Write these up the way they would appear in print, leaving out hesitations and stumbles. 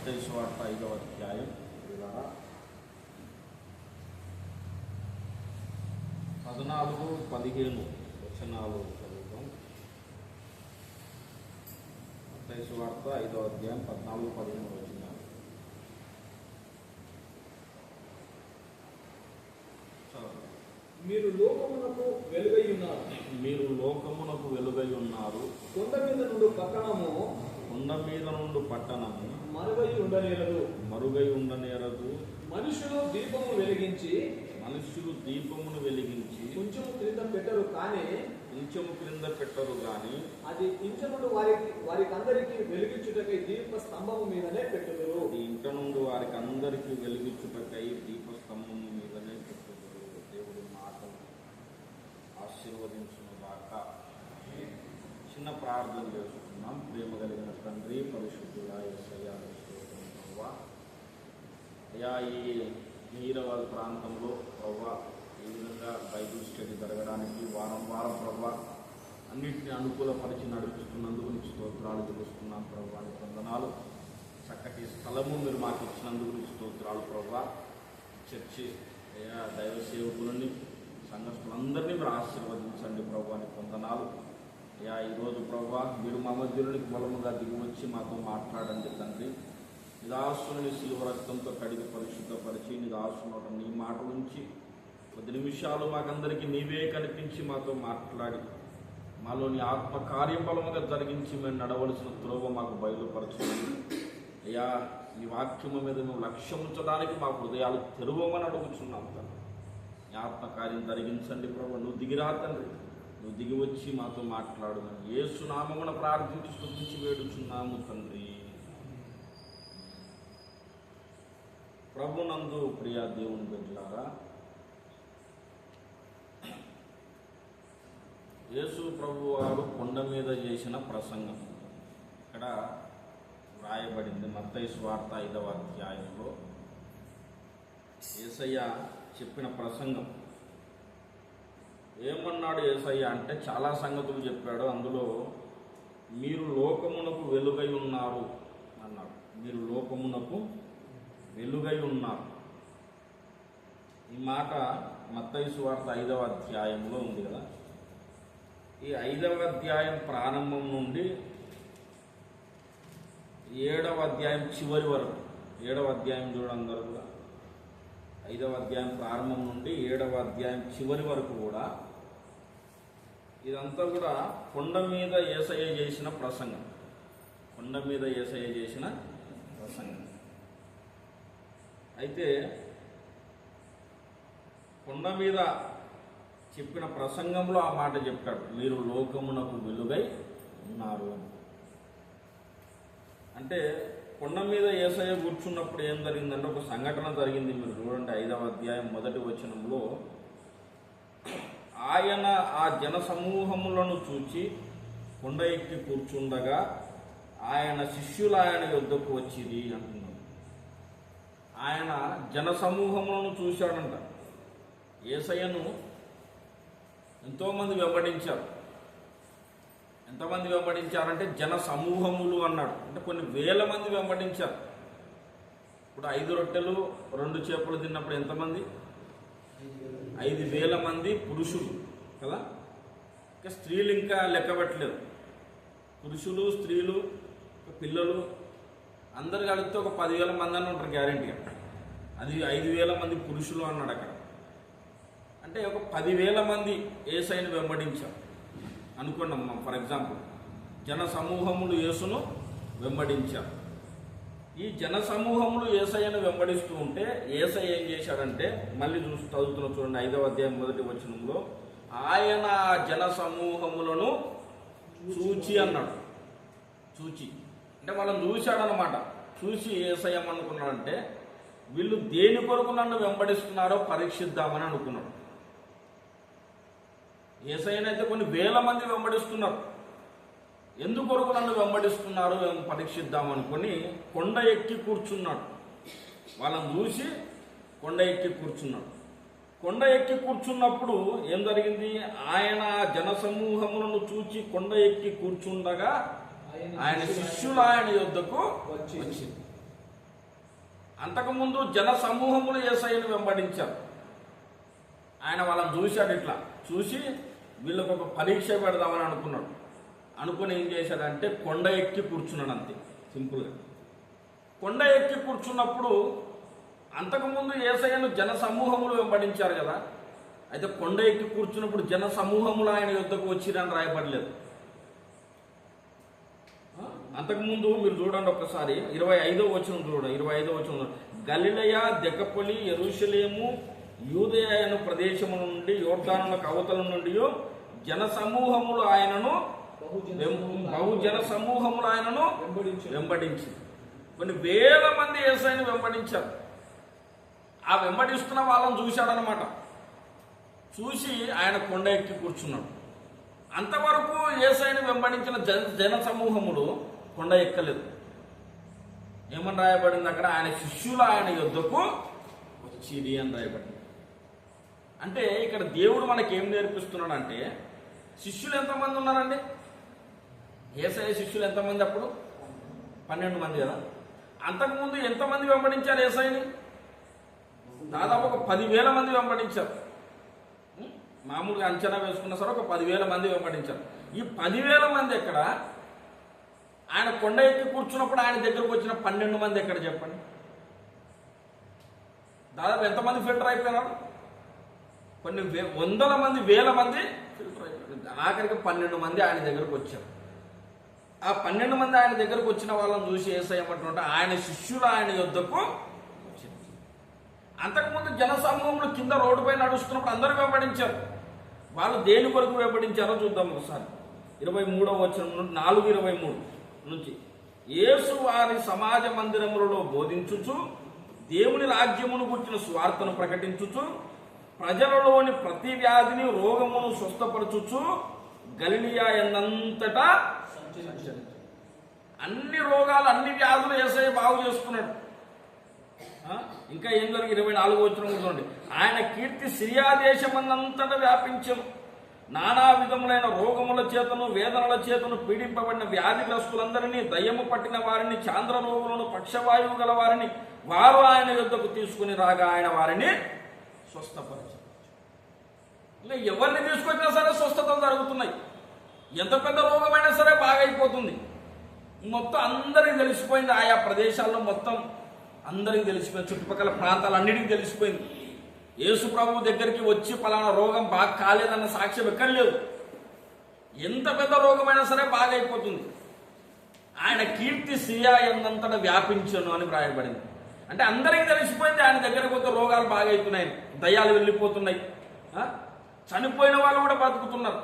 మత్తయి సువార్త 5వ అధ్యాయం 14-15 వచనాలు చదువుతాం. మత్తయి సువార్త 5వ అధ్యాయం 14-15 వచనాలు. మీరు లోకమునకు వెలుగై ఉన్నారు. మీరు లోకమునకు వెలుగై ఉన్నారు. కొండ మీద నుండి పట్టణము మరుగై ఉండనేరదు. మనుషులు దీపమును వెలిగించి కొంచెము క్రింద పెట్టరు కానీ అది ఇంటి నుండి వారికి అందరికీ వెలిగించుటకై దీప స్తంభము మీదనే పెట్టుదురు. ఇంట నుండి వారికి అందరికీ వెలిగించుటకై దీప స్తంభము మీదనే పెట్టుదురు. దేవుడి మాటలు ఆశీర్వదించును గాక. చిన్న ప్రార్థన చేసుకున్నాం. ప్రేమ కలిగిన తండ్రి, పరిశుద్ధుడా యేసయ్యా, అయ్యా ఈ హీరవాల్ ప్రాంతంలో ప్రభా ఈ విధంగా బైబిల్ స్టడీ జరగడానికి వారం ప్రభా అన్నింటినీ అనుకూలపరిచి నడిపిస్తున్నందుకు నీకు స్తోత్రాలు తెలుస్తున్నాం ప్రభా. వందనాలు. చక్కటి స్థలము మీరు మాకు ఇచ్చినందుకు నీకు స్తోత్రాలు ప్రభా. చర్చి అయ్యా దైవ సేవకులని సంఘస్థులందరినీ మీరు ఆశీర్వదించండి ప్రభా. వందనాలు. అయ్యా ఈరోజు ప్రభా మీరు మా మధ్యలోనికి బలముగా దిగివచ్చి మాతో మాట్లాడండి తండ్రి. నిదాసుని శిలువ రక్తంతో కడిగి పరిశుద్ధపరిచి నిదాసునోట నీ మాట నుంచి 10 నిమిషాలు మాకందరికీ నీవే కనిపించి మాతో మాట్లాడి మాలోని ఆత్మ కార్యబలముగా జరిగించి మేము నడవలసిన త్రోవ మాకు బయలుపరచండి అయ్యా. ఈ వాక్యము మీద మేము లక్ష్యం ఉంచడానికి మా హృదయాలు తెరవమని అడుగుచున్నాం తండ్రి. ఈ ఆత్మకార్యం జరిగించండి ప్రభు. నువ్వు దిగిరా తండ్రి, నువ్వు దిగి వచ్చి మాతో మాట్లాడుమని యేసు నామమున ప్రార్థించి స్తుతించి వేడుచున్నాము తండ్రి. ప్రభునందు ప్రియ దేవుని బిడ్డలారా, యేసు ప్రభు వారు కొండ మీద చేసిన ప్రసంగం ఇక్కడ వ్రాయబడింది. మత్తయి సువార్త 5వ అధ్యాయంలో యేసయ్య చెప్పిన ప్రసంగం. ఏమన్నాడు యేసయ్య అంటే చాలా సంగతులు చెప్పాడు. అందులో మీరు లోకమునకు వెలుగై ఉన్నారు అన్నాడు. మీరు లోకమునకు వెలుగై ఉన్నారు. ఈ మాట మత్తయి సువార్త 5వ అధ్యాయంలో ఉంది కదా. ఈ 5వ అధ్యాయం ప్రారంభం నుండి 7వ అధ్యాయం చివరి వరకు, 7వ అధ్యాయం చూడందరూ కూడా 5వ అధ్యాయం ప్రారంభం నుండి 7వ అధ్యాయం చివరి వరకు కూడా ఇదంతా కూడా కొండ మీద యేసయ్య చేసిన ప్రసంగం. కొండ మీద యేసయ్య చేసిన ప్రసంగం. అయితే కొండ మీద చెప్పిన ప్రసంగంలో ఆ మాట చెప్పాడు, మీరు లోకమునకు వెలుగై ఉన్నారు అని. అంటే కొండ మీద యేసయ్య కూర్చున్నప్పుడు ఏం జరిగిందంటే ఒక సంఘటన జరిగింది. మీరు చూడండి 5వ అధ్యాయం 1వ వచనంలో, ఆయన ఆ జన సమూహములను చూచి కొండ ఎక్కి కూర్చుండగా ఆయన శిష్యులు ఆయన యొద్దకు వచ్చిరి అంటున్నారు. ఆయన జన సమూహములను చూశాడంట. యేసయ్యను ఎంతోమంది వెంబడించారు. ఎంతమంది వెంబడించారంటే జన సమూహములు అన్నాడు. అంటే కొన్ని వేల మంది వెంబడించారు. ఇప్పుడు 5 రొట్టెలు 2 చేపలు తిన్నప్పుడు ఎంతమంది? 5,000 మంది పురుషులు కదా. ఇంకా స్త్రీలు ఇంకా లెక్క పెట్టలేదు. పురుషులు, స్త్రీలు, పిల్లలు అందరు కలిపితే ఒక 10,000 మంది అని ఉంటారు గ్యారెంటీగా. అది 5,000 మంది పురుషులు అన్నాడు అక్కడ. అంటే ఒక 10,000 మంది యేసయ్యను వెంబడించారు అనుకోండి. ఫర్ ఎగ్జాంపుల్ జన సమూహములు యేసును వెంబడించారు. ఈ జన సమూహములు యేసయ్యను వెంబడిస్తూ ఉంటే యేసయ్య ఏం చేశాడంటే, మళ్ళీ చదువుతున్న చూడండి 5వ అధ్యాయం 1వ వచనంలో, ఆయన జన సమూహములను చూచి అన్నాడు. చూచి అంటే వాళ్ళని చూశాడనమాట. చూసి యేసయ్య ఏమనుకున్నాడంటే, వీళ్ళు దేని కొరకు నన్ను వెంబడిస్తున్నారో పరీక్షిద్దామని అనుకున్నాడు. యేసయ్యనైతే కొన్ని వేల మంది వెంబడిస్తున్నారు. ఎందుకొరకు నన్ను వెంబడిస్తున్నారు పరీక్షిద్దామనుకొని కొండ ఎక్కి కూర్చున్నాడు. వాళ్ళని చూసి కొండ ఎక్కి కూర్చున్నాడు. కొండ ఎక్కి కూర్చున్నప్పుడు ఏం జరిగింది? ఆయన జనసమూహములను చూచి కొండ ఎక్కి కూర్చుండగా ఆయన శిష్యులు ఆయన యొద్దకు వచ్చింది. అంతకుముందు జన సమూహములు యేసయ్యను వెంబడించారు. ఆయన వాళ్ళని చూశాడు, ఇట్లా చూసి వీళ్ళకు ఒక పరీక్ష పెడదామని అనుకున్నాడు. అనుకుని ఏం చేశాడంటే కొండ ఎక్కి కూర్చున్నాడు, అంతే సింపుల్గా. కొండ ఎక్కి కూర్చున్నప్పుడు అంతకుముందు యేసయ్యను జన సమూహములు వెంబడించారు కదా, అయితే కొండ ఎక్కి కూర్చున్నప్పుడు జన సమూహములు ఆయన యుద్ధకు వచ్చిరని రాయబడలేదు. అంతకుముందు మీరు చూడండి ఒక్కసారి 25వ వచనం చూడండి. 25వ వచనం, గలిలయ, దెకపొలి, యెరూషలేము, యూదయను ప్రదేశము నుండి యోర్దానులకు అవతల నుండి జన సమూహములు ఆయనను బహుజన సమూహములు ఆయనను వెంబడించి కొన్ని వేల మంది యేసయ్యను వెంబడించారు. ఆ వెంబడిస్తున్న వాళ్ళని చూశాడనమాట. చూసి ఆయన కొండ ఎక్కి కూర్చున్నాడు. అంతవరకు యేసయ్యను వెంబడించిన జన సమూహములు కొండ ఎక్కలేదు. ఏమని రాయబడింది అక్కడ? ఆయన శిష్యులు ఆయన యుద్ధకు వచ్చిరి అని రాయబడింది. అంటే ఇక్కడ దేవుడు మనకి ఏం నేర్పిస్తున్నాడు అంటే, శిష్యులు ఎంతమంది ఉన్నారండి? యేసయ్య శిష్యులు ఎంతమంది అప్పుడు? 12 మంది కదా. అంతకుముందు ఎంతమంది వెంబడించారు యేసయ్యని? దాదాపు ఒక 10,000 మంది వెంబడించారు. మామూలుగా అంచనా వేసుకున్న సరే ఒక 10,000 మంది వెంబడించారు. ఈ 10,000 మంది ఎక్కడ? ఆయన కొండ ఎక్కి కూర్చున్నప్పుడు ఆయన దగ్గరకు వచ్చిన 12 మంది ఎక్కడ చెప్పండి? దాదాపు ఎంతమంది ఫిల్టర్ అయిపోయినారు? కొన్ని వందల మంది, వేల మంది ఫిల్టర్ అయిపోయారు. ఆఖరికి 12 మంది ఆయన దగ్గరకు వచ్చారు. ఆ 12 మంది ఆయన దగ్గరకు వచ్చిన వాళ్ళని చూసి యేసయ్యమంటుంటే ఆయన శిష్యులు ఆయన యుద్ధకు వచ్చారు. అంతకుముందు జన సమూహంలో కింద రోడ్డుపై నడుస్తున్నప్పుడు అందరూ వెంబడించారు. వాళ్ళు దేని కొరకు వెంబడించారో చూద్దాం ఒకసారి. 23వ వచనం నుండి 4:23 నుంచి, యేసు వారి సమాజ మందిరములలో బోధించుచు దేవుని రాజ్యమును గుర్చిన సువార్తను ప్రకటించుచు ప్రజలలోని ప్రతి వ్యాధిని రోగమును స్వస్థపరచుచు గలిలయ ఎన్నంతటా అన్ని రోగాలు అన్ని వ్యాధులు యేసయ్య బాగు చేసుకున్నాడు. ఇంకా ఏం జరిగి 24వ వచనం చూడండి, ఆయన కీర్తి సిరియా దేశమందంతటా వ్యాపించను. నానా విధములైన రోగముల చేతను వేదనల చేతను పీడింపబడిన వ్యాధిగ్రస్తులందరినీ, దయ్యము పట్టిన వారిని, చాంద్ర రోగులను, పక్షవాయువు గల వారిని వారు ఆయన యుద్ధకు తీసుకుని రాగా ఆయన వారిని స్వస్థపరచారు. ఇంకా ఎవరిని తీసుకొచ్చినా సరే స్వస్థతలు జరుగుతున్నాయి. ఎంత పెద్ద రోగమైనా సరే బాగైపోతుంది. మొత్తం అందరికి తెలిసిపోయింది. ఆయా ప్రదేశాల్లో మొత్తం అందరికి తెలిసిపోయింది. చుట్టుపక్కల ప్రాంతాలన్నిటికీ తెలిసిపోయింది. యేసు ప్రభువు దగ్గరికి వచ్చి పలానా రోగం బాగా కాలేదన్న సాక్ష్యం ఎక్కడ లేదు. ఎంత పెద్ద రోగమైనా సరే బాగైపోతుంది. ఆయన కీర్తి సిరియా ఎందంతటా వ్యాపించను అని వ్రాయబడింది. అంటే అందరికీ తెలిసిపోయింది ఆయన దగ్గరకు పోతే రోగాలు బాగైతున్నాయి, దయ్యాలు వెళ్ళిపోతున్నాయి, చనిపోయిన వాళ్ళు కూడా బతుకుతున్నారు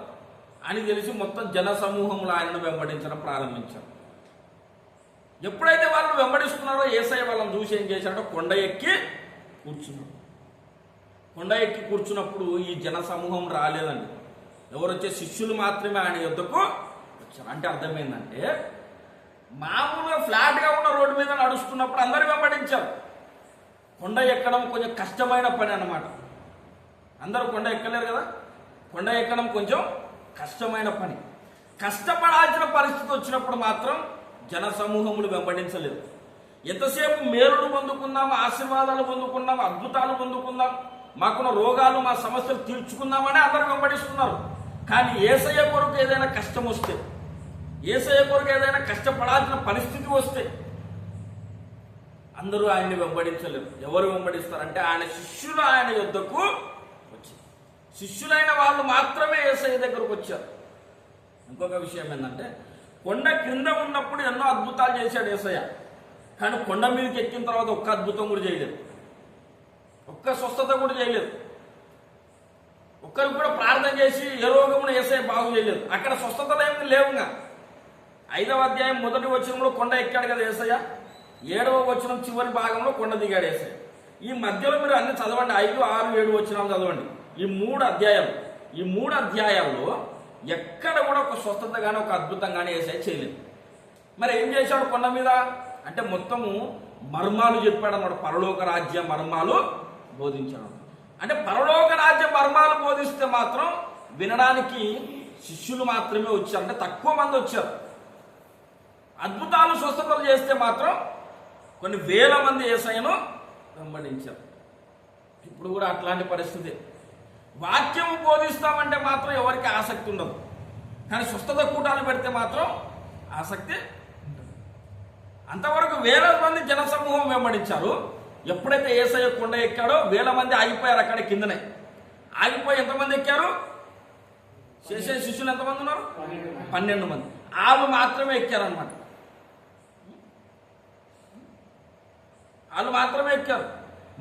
అని తెలిసి మొత్తం జన సమూహములు ఆయనను వెంబడించడం ప్రారంభించారు. ఎప్పుడైతే వాళ్ళు వెంబడిస్తున్నారో యేసయ్య వాళ్ళని చూసి ఏం చేశాడో కొండ ఎక్కి కూర్చున్నాడు. కొండ ఎక్కి కూర్చున్నప్పుడు ఈ జన సమూహం రాలేదండి. ఎవరు వచ్చే? శిష్యులు మాత్రమే ఆయన యుద్ధకు వచ్చారు. అంటే అర్థమైందంటే, మామూలుగా ఫ్లాట్గా ఉన్న రోడ్డు మీద నడుస్తున్నప్పుడు అందరూ వెంబడించారు. కొండ ఎక్కడం కొంచెం కష్టమైన పని అన్నమాట. అందరూ కొండ ఎక్కలేరు కదా. కొండ ఎక్కడం కొంచెం కష్టమైన పని. కష్టపడాల్సిన పరిస్థితి వచ్చినప్పుడు మాత్రం జన సమూహములు వెంబడించలేదు. ఎంతసేపు మేలును పొందుకుందాం, ఆశీర్వాదాలు పొందుకుందాం, అద్భుతాలు పొందుకుందాం, మాకున్న రోగాలు మా సమస్యలు తీర్చుకుందామని అందరూ వెంబడిస్తున్నారు. కానీ యేసయ్య కొరకు ఏదైనా కష్టం వస్తే, యేసయ్య కొరకు ఏదైనా కష్టపడాల్సిన పరిస్థితి వస్తే అందరూ ఆయన్ని వెంబడించలేరు. ఎవరు వెంబడిస్తారంటే ఆయన శిష్యులు ఆయన యుద్ధకు వచ్చి, శిష్యులైన వాళ్ళు మాత్రమే యేసయ్య దగ్గరకు వచ్చారు. ఇంకొక విషయం ఏంటంటే, కొండ క్రింద ఉన్నప్పుడు ఎన్నో అద్భుతాలు చేశాడు యేసయ్య. కానీ కొండ మీదకి ఎక్కిన తర్వాత ఒక్క అద్భుతం కూడా చేయలేదు, ఒక్క స్వస్థత కూడా చేయలేదు. ఒక్కరికి కూడా ప్రార్థన చేసి ఏ రోగమును యేసయ్య బాగు చేయలేదు. అక్కడ స్వస్థతలు ఏమి లేవుగా. 5వ అధ్యాయం 1వ వచనంలో కొండ ఎక్కాడు కదా యేసయ్య. 7వ వచనం చివరి భాగంలో కొండ దిగాడు యేసయ్య. ఈ మధ్యలో మీరు అన్ని చదవండి, 5, 6, 7 వచనాలు చదవండి. ఈ 3 అధ్యాయాల్లో ఎక్కడ కూడా ఒక స్వస్థత కానీ ఒక అద్భుతం కానీ యేసయ్య చేయలేదు. మరి ఏం చేశాడు కొండ మీద అంటే మొత్తము మర్మాలు చెప్పాడు అన్నమాట. పరలోక రాజ్య మర్మాలు బోధించాడు. అంటే పరలోక రాజ్య మర్మాలు బోధిస్తే మాత్రం వినడానికి శిష్యులు మాత్రమే వచ్చారు, అంటే తక్కువ మంది వచ్చారు. అద్భుతాలు స్వస్థతలు చేస్తే మాత్రం కొన్ని వేల మంది యేసయ్యను వెంబడించారు. ఇప్పుడు కూడా అట్లాంటి పరిస్థితి. వాక్యం బోధిస్తామంటే మాత్రం ఎవరికి ఆసక్తి ఉండదు, కానీ స్వస్థత కూటాలు పెడితే మాత్రం ఆసక్తి ఉంటుంది. అంతవరకు వేల మంది జనసమూహం వెంబడించారు. ఎప్పుడైతే యేసయ్య కొండ ఎక్కాడో వేల మంది ఆగిపోయారు. అక్కడ కిందనే ఆగిపోయి ఎంతమంది ఎక్కారు? చేసే శిష్యులు ఎంతమంది ఉన్నారు? 12 మంది. వాళ్ళు మాత్రమే ఎక్కారనమాట. వాళ్ళు మాత్రమే ఎక్కారు.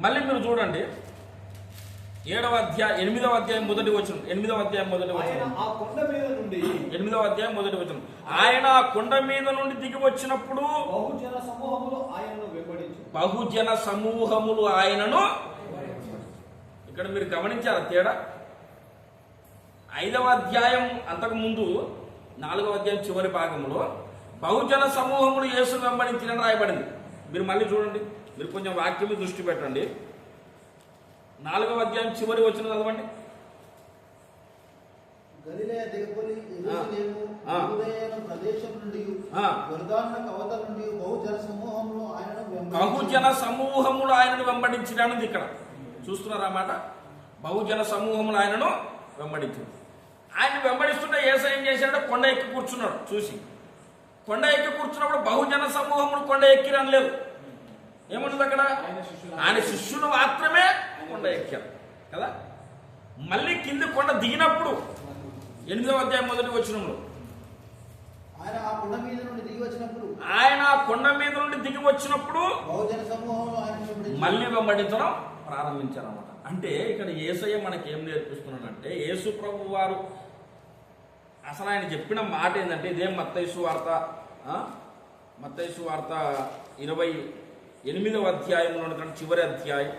మళ్ళీ మీరు చూడండి 8వ అధ్యాయం మొదటి వచనం. 8వ అధ్యాయం మొదటి వచనం. 8వ అధ్యాయం మొదటి వచనం. ఆయన ఆ కొండ మీద నుండి దిగి వచ్చినప్పుడు బహుజన సమూహములు ఆయనను. ఇక్కడ మీరు గమనించారా తేడా? 5వ అధ్యాయం అంతకు ముందు 4వ అధ్యాయం చివరి భాగంలో బహుజన సమూహములు యేసును వెంబడించినని రాయబడింది. మీరు మళ్ళీ చూడండి, మీరు కొంచెం వాక్యం మీద దృష్టి పెట్టండి. 4వ అధ్యాయం చివరి వచనం చదవండి. గలిలయ దిగబడి యెరూషలేము యూదయ ప్రదేశం నుండి యొర్దాను అవతల నుండి బహుజన సమూహములు ఆయనను వెంబడించినది. ఇక్కడ చూస్తున్నారా మాట? బహుజన సమూహములు ఆయనను వెంబడించారు. ఆయన వెంబడిస్తుంటే యేసు ఏం చేశాడు? కొండ ఎక్కి కూర్చున్నాడు. చూసి కొండ ఎక్కి కూర్చున్నప్పుడు బహుజన సమూహములు కొండ ఎక్కిరని లేదు. ఏముంటుంది అక్కడ? ఆయన శిష్యులు మాత్రమే కొండ ఎక్కారు కదా. మళ్ళీ కింది కొండ దిగినప్పుడు 8వ అధ్యాయం మొదటి వచనంలో ఆయన ఆ కొండ మీద నుండి దిగి వచ్చినప్పుడు మళ్ళీ వెంబడించడం ప్రారంభించారు అన్నమాట. అంటే ఇక్కడ యేసయ్య మనకి ఏం నేర్పిస్తున్నాడంటే, యేసు ప్రభు వారు అసలు ఆయన చెప్పిన మాట ఏంటంటే, ఇదే మత్తయి సువార్త 28వ అధ్యాయంలో చివరి అధ్యాయం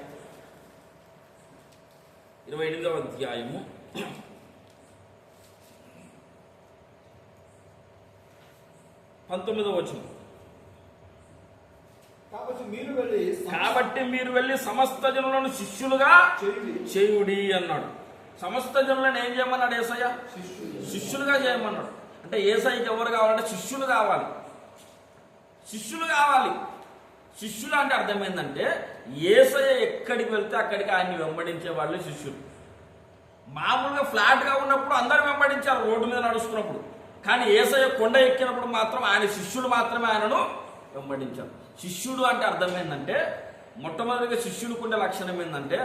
28వ అధ్యాయము 19వ వచనం. కాబట్టి మీరు వెళ్ళి సమస్త జనులను శిష్యులుగా చేయుడి అన్నాడు. సమస్త జనులను ఏం చేయమన్నాడు యేసయ్య? శిష్యులుగా చేయమన్నాడు. అంటే యేసయ్యకి ఎవరు కావాలంటే శిష్యులు కావాలి. శిష్యులు కావాలి. శిష్యులు అంటే అర్థమైందంటే యేసయ్య ఎక్కడికి వెళ్తే అక్కడికి ఆయన్ని వెంబడించే వాళ్ళు శిష్యులు. మామూలుగా ఫ్లాట్గా ఉన్నప్పుడు అందరూ వెంబడించారు రోడ్డు మీద నడుస్తున్నప్పుడు. కానీ యేసయ్య కొండ ఎక్కినప్పుడు మాత్రం ఆయన శిష్యులు మాత్రమే ఆయనను వెంబడించారు. శిష్యుడు అంటే అర్థం ఏంటంటే, మొట్టమొదటిగా శిష్యుడికి ఉండే లక్షణం ఏంటంటే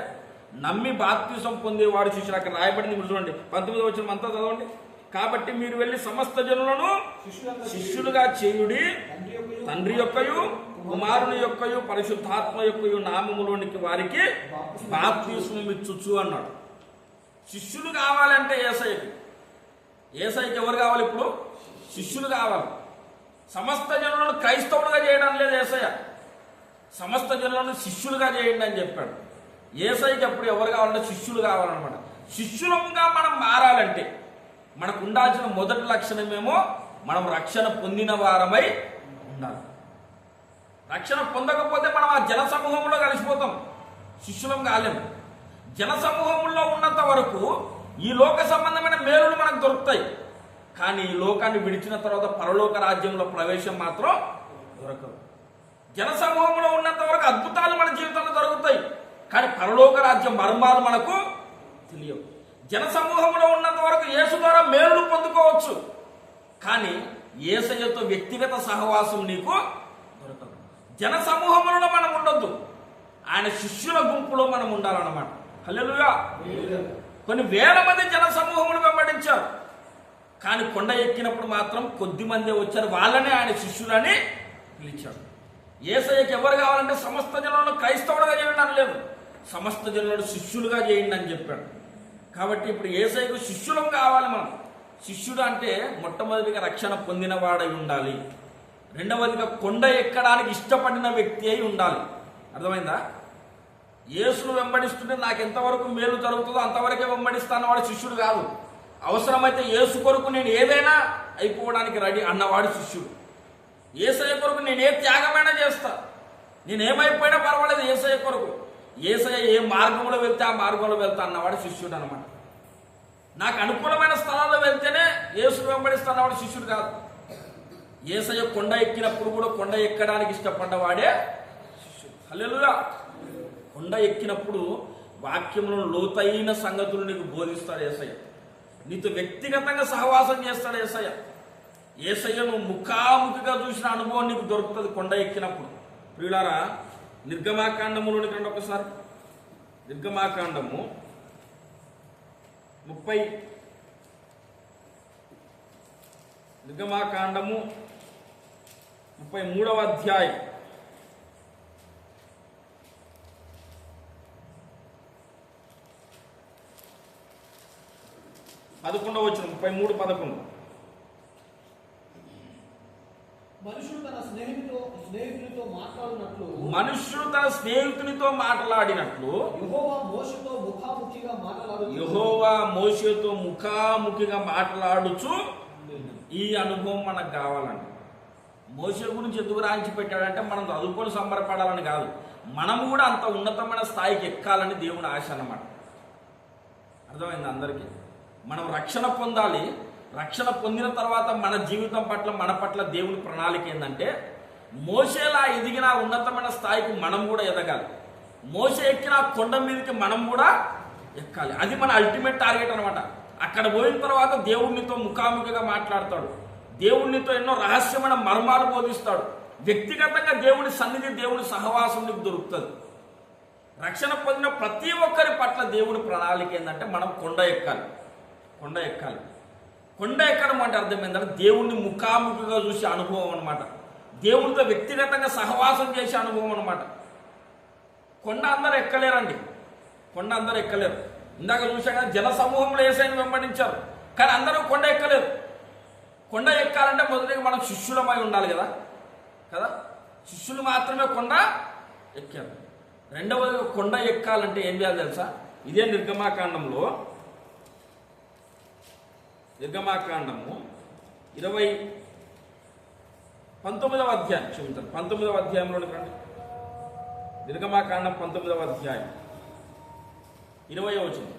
నమ్మి బాప్తిసం పొందేవాడు శిష్యుడు. అక్కడ రాయబడింది, మీరు చూడండి 19వ వచనం అంతా చదవండి. కాబట్టి మీరు వెళ్ళి సమస్త జనులను శిష్యులుగా చేయుడి, తండ్రి యొక్కయు కుమారుని యొక్కయు పరిశుద్ధాత్మ యొక్కయు నామములోనికి వారికి బాప్తిస్మం ఇచ్చుచు అన్నాడు. శిష్యులు కావాలంటే యేసయ్యకి ఎవరు కావాలి? ఇప్పుడు శిష్యులు కావాలి. సమస్త జనులను క్రైస్తవులుగా చేయడం లేదు యేసయ్య. సమస్త జనులను శిష్యులుగా చేయండి అని చెప్పాడు. యేసయ్యకి ఎప్పుడు ఎవరు కావాలంటే శిష్యులు కావాలన్నమాట. శిష్యులంగా మనం మారాలంటే మనకు ఉండాల్సిన మొదటి లక్షణమేమో మనం రక్షణ పొందిన వారమై ఉండాలి. రక్షణ పొందకపోతే మనం ఆ జన సమూహంలో కలిసిపోతాం, శిష్యులం కాలేము. జన సమూహంలో ఉన్నంత వరకు ఈ లోక సంబంధమైన మేలులు మనకు దొరుకుతాయి. కానీ ఈ లోకాన్ని విడిచిన తర్వాత పరలోక రాజ్యంలో ప్రవేశం మాత్రం దొరకదు. జన సమూహంలో ఉన్నంత వరకు అద్భుతాలు మన జీవితంలో జరుగుతాయి, కానీ పరలోక రాజ్యం మర్మాలు మనకు తెలియవు. జన సమూహంలో ఉన్నంత వరకు యేసు ద్వారా మేలులు పొందుకోవచ్చు, కానీ యేసయ్యతో వ్యక్తిగత సహవాసం నీకు దొరకదు. జన సమూహంలో మనం ఉండొద్దు, ఆయన శిష్యుల గుంపులో మనం ఉండాలన్నమాట. హల్లెలూయా. కొన్ని వేల మంది జన సమూహములు వెంబడించారు, కానీ కొండ ఎక్కినప్పుడు మాత్రం కొద్ది మందే వచ్చారు. వాళ్ళనే ఆయన శిష్యులని పిలిచాడు. యేసయ్యకి ఎవరు కావాలంటే సమస్త జనులను క్రైస్తవులుగా చేయండి అని లేదు, సమస్త జనులను శిష్యులుగా చేయండి అని చెప్పాడు. కాబట్టి ఇప్పుడు యేసయ్యకు శిష్యులం కావాలి మనం. శిష్యుడు అంటే మొట్టమొదటిగా రక్షణ పొందిన వాడై ఉండాలి. రెండవదిగా కొండ ఎక్కడానికి ఇష్టపడిన వ్యక్తి అయి ఉండాలి. అర్థమైందా? యేసును వెంబడిస్తుంటే నాకు ఎంతవరకు మేలు జరుగుతుందో అంతవరకే వెంబడిస్తాను వాడు శిష్యుడు కాదు. అవసరమైతే యేసు కొరకు నేను ఏదైనా అయిపోవడానికి రెడీ అన్నవాడు శిష్యుడు. యేసయ్య కొరకు నేను ఏ త్యాగమైనా చేస్తా, నేనేమైపోయినా పర్వాలేదు యేసయ్య కొరకు. యేసయ్య ఏ మార్గంలో వెళ్తే ఆ మార్గంలో వెళ్తా అన్నవాడు శిష్యుడు అనమాట. నాకు అనుకూలమైన స్థలాల్లో వెళ్తేనే యేసును వెంబడిస్తా అన్నవాడు శిష్యుడు కాదు. యేసయ్య కొండ ఎక్కినప్పుడు కూడా కొండ ఎక్కడానికి ఇష్టపడ్డవాడే శిష్యుడు. హల్లెలూయా. కొండ ఎక్కినప్పుడు వాక్యంలో లోతైన సంగతులు నీకు బోధిస్తాడు యేసయ్య. నీతో వ్యక్తిగతంగా సహవాసం చేస్తాడు యేసయ్య. యేసయ్య నువ్వు ముఖాముఖిగా చూసిన అనుభవం నీకు దొరుకుతుంది కొండ ఎక్కినప్పుడు. ప్రియులారా, నిర్గమాకాండములోనికి రండి ఒకసారి. నిర్గమాకాండము 33వ అధ్యాయం 11వ వచనం. 33:11. మనుషుడు తన స్నేహితునితో మాట్లాడినట్లు యెహోవా మోషేతో ముఖాముఖిగా మాట్లాడుచు ఈ అనుభవం మనకు కావాలండి. మోషే గురించి ఎందుకు రాయించి పెట్టాడంటే మనం చదువుకొని సంబరపడాలని కాదు, మనం కూడా అంత ఉన్నతమైన స్థాయికి ఎక్కాలని దేవుని ఆశ అన్నమాట. అర్థమైంది అందరికీ? మనం రక్షణ పొందాలి. రక్షణ పొందిన తర్వాత మన జీవితం పట్ల, మన పట్ల దేవుని ప్రణాళిక ఏంటంటే మోషేలా ఎదిగిన ఉన్నతమైన స్థాయికి మనం కూడా ఎదగాలి. మోషే ఎక్కిన కొండ మీదకి మనం కూడా ఎక్కాలి. అది మన అల్టిమేట్ టార్గెట్ అనమాట. అక్కడ పోయిన తర్వాత దేవుడినితో ముఖాముఖిగా మాట్లాడతాడు. దేవుడినితో ఎన్నో రహస్యమైన మర్మాలు బోధిస్తాడు. వ్యక్తిగతంగా దేవుని సన్నిధి, దేవుని సహవాసం నీకు దొరుకుతుంది. రక్షణ పొందిన ప్రతి ఒక్కరి పట్ల దేవుని ప్రణాళిక ఏంటంటే మనం కొండ ఎక్కాలి. కొండ ఎక్కడం అంటే అర్థం ఏంటంటే దేవుణ్ణి ముఖాముఖిగా చూసే అనుభవం అనమాట. దేవునితో వ్యక్తిగతంగా సహవాసం చేసే అనుభవం అనమాట. కొండ అందరూ ఎక్కలేరండి. ఇందాక చూసా కదా, జన సమూహంలో యేసయ్యను వెంబడించారు, కానీ అందరూ కొండ ఎక్కలేరు. కొండ ఎక్కాలంటే మొదటిగా మనం శిష్యులమై ఉండాలి కదా. శిష్యులు మాత్రమే కొండ ఎక్కారు. రెండవదిగా కొండ ఎక్కాలంటే ఏం చేయాలి తెలుసా? ఇదే నిర్గమాకాండము 19వ అధ్యాయం, క్షమించండి, 19వ అధ్యాయంలోనికి రండి. నిర్గమాకాండం 19వ అధ్యాయం 20వ వచనం.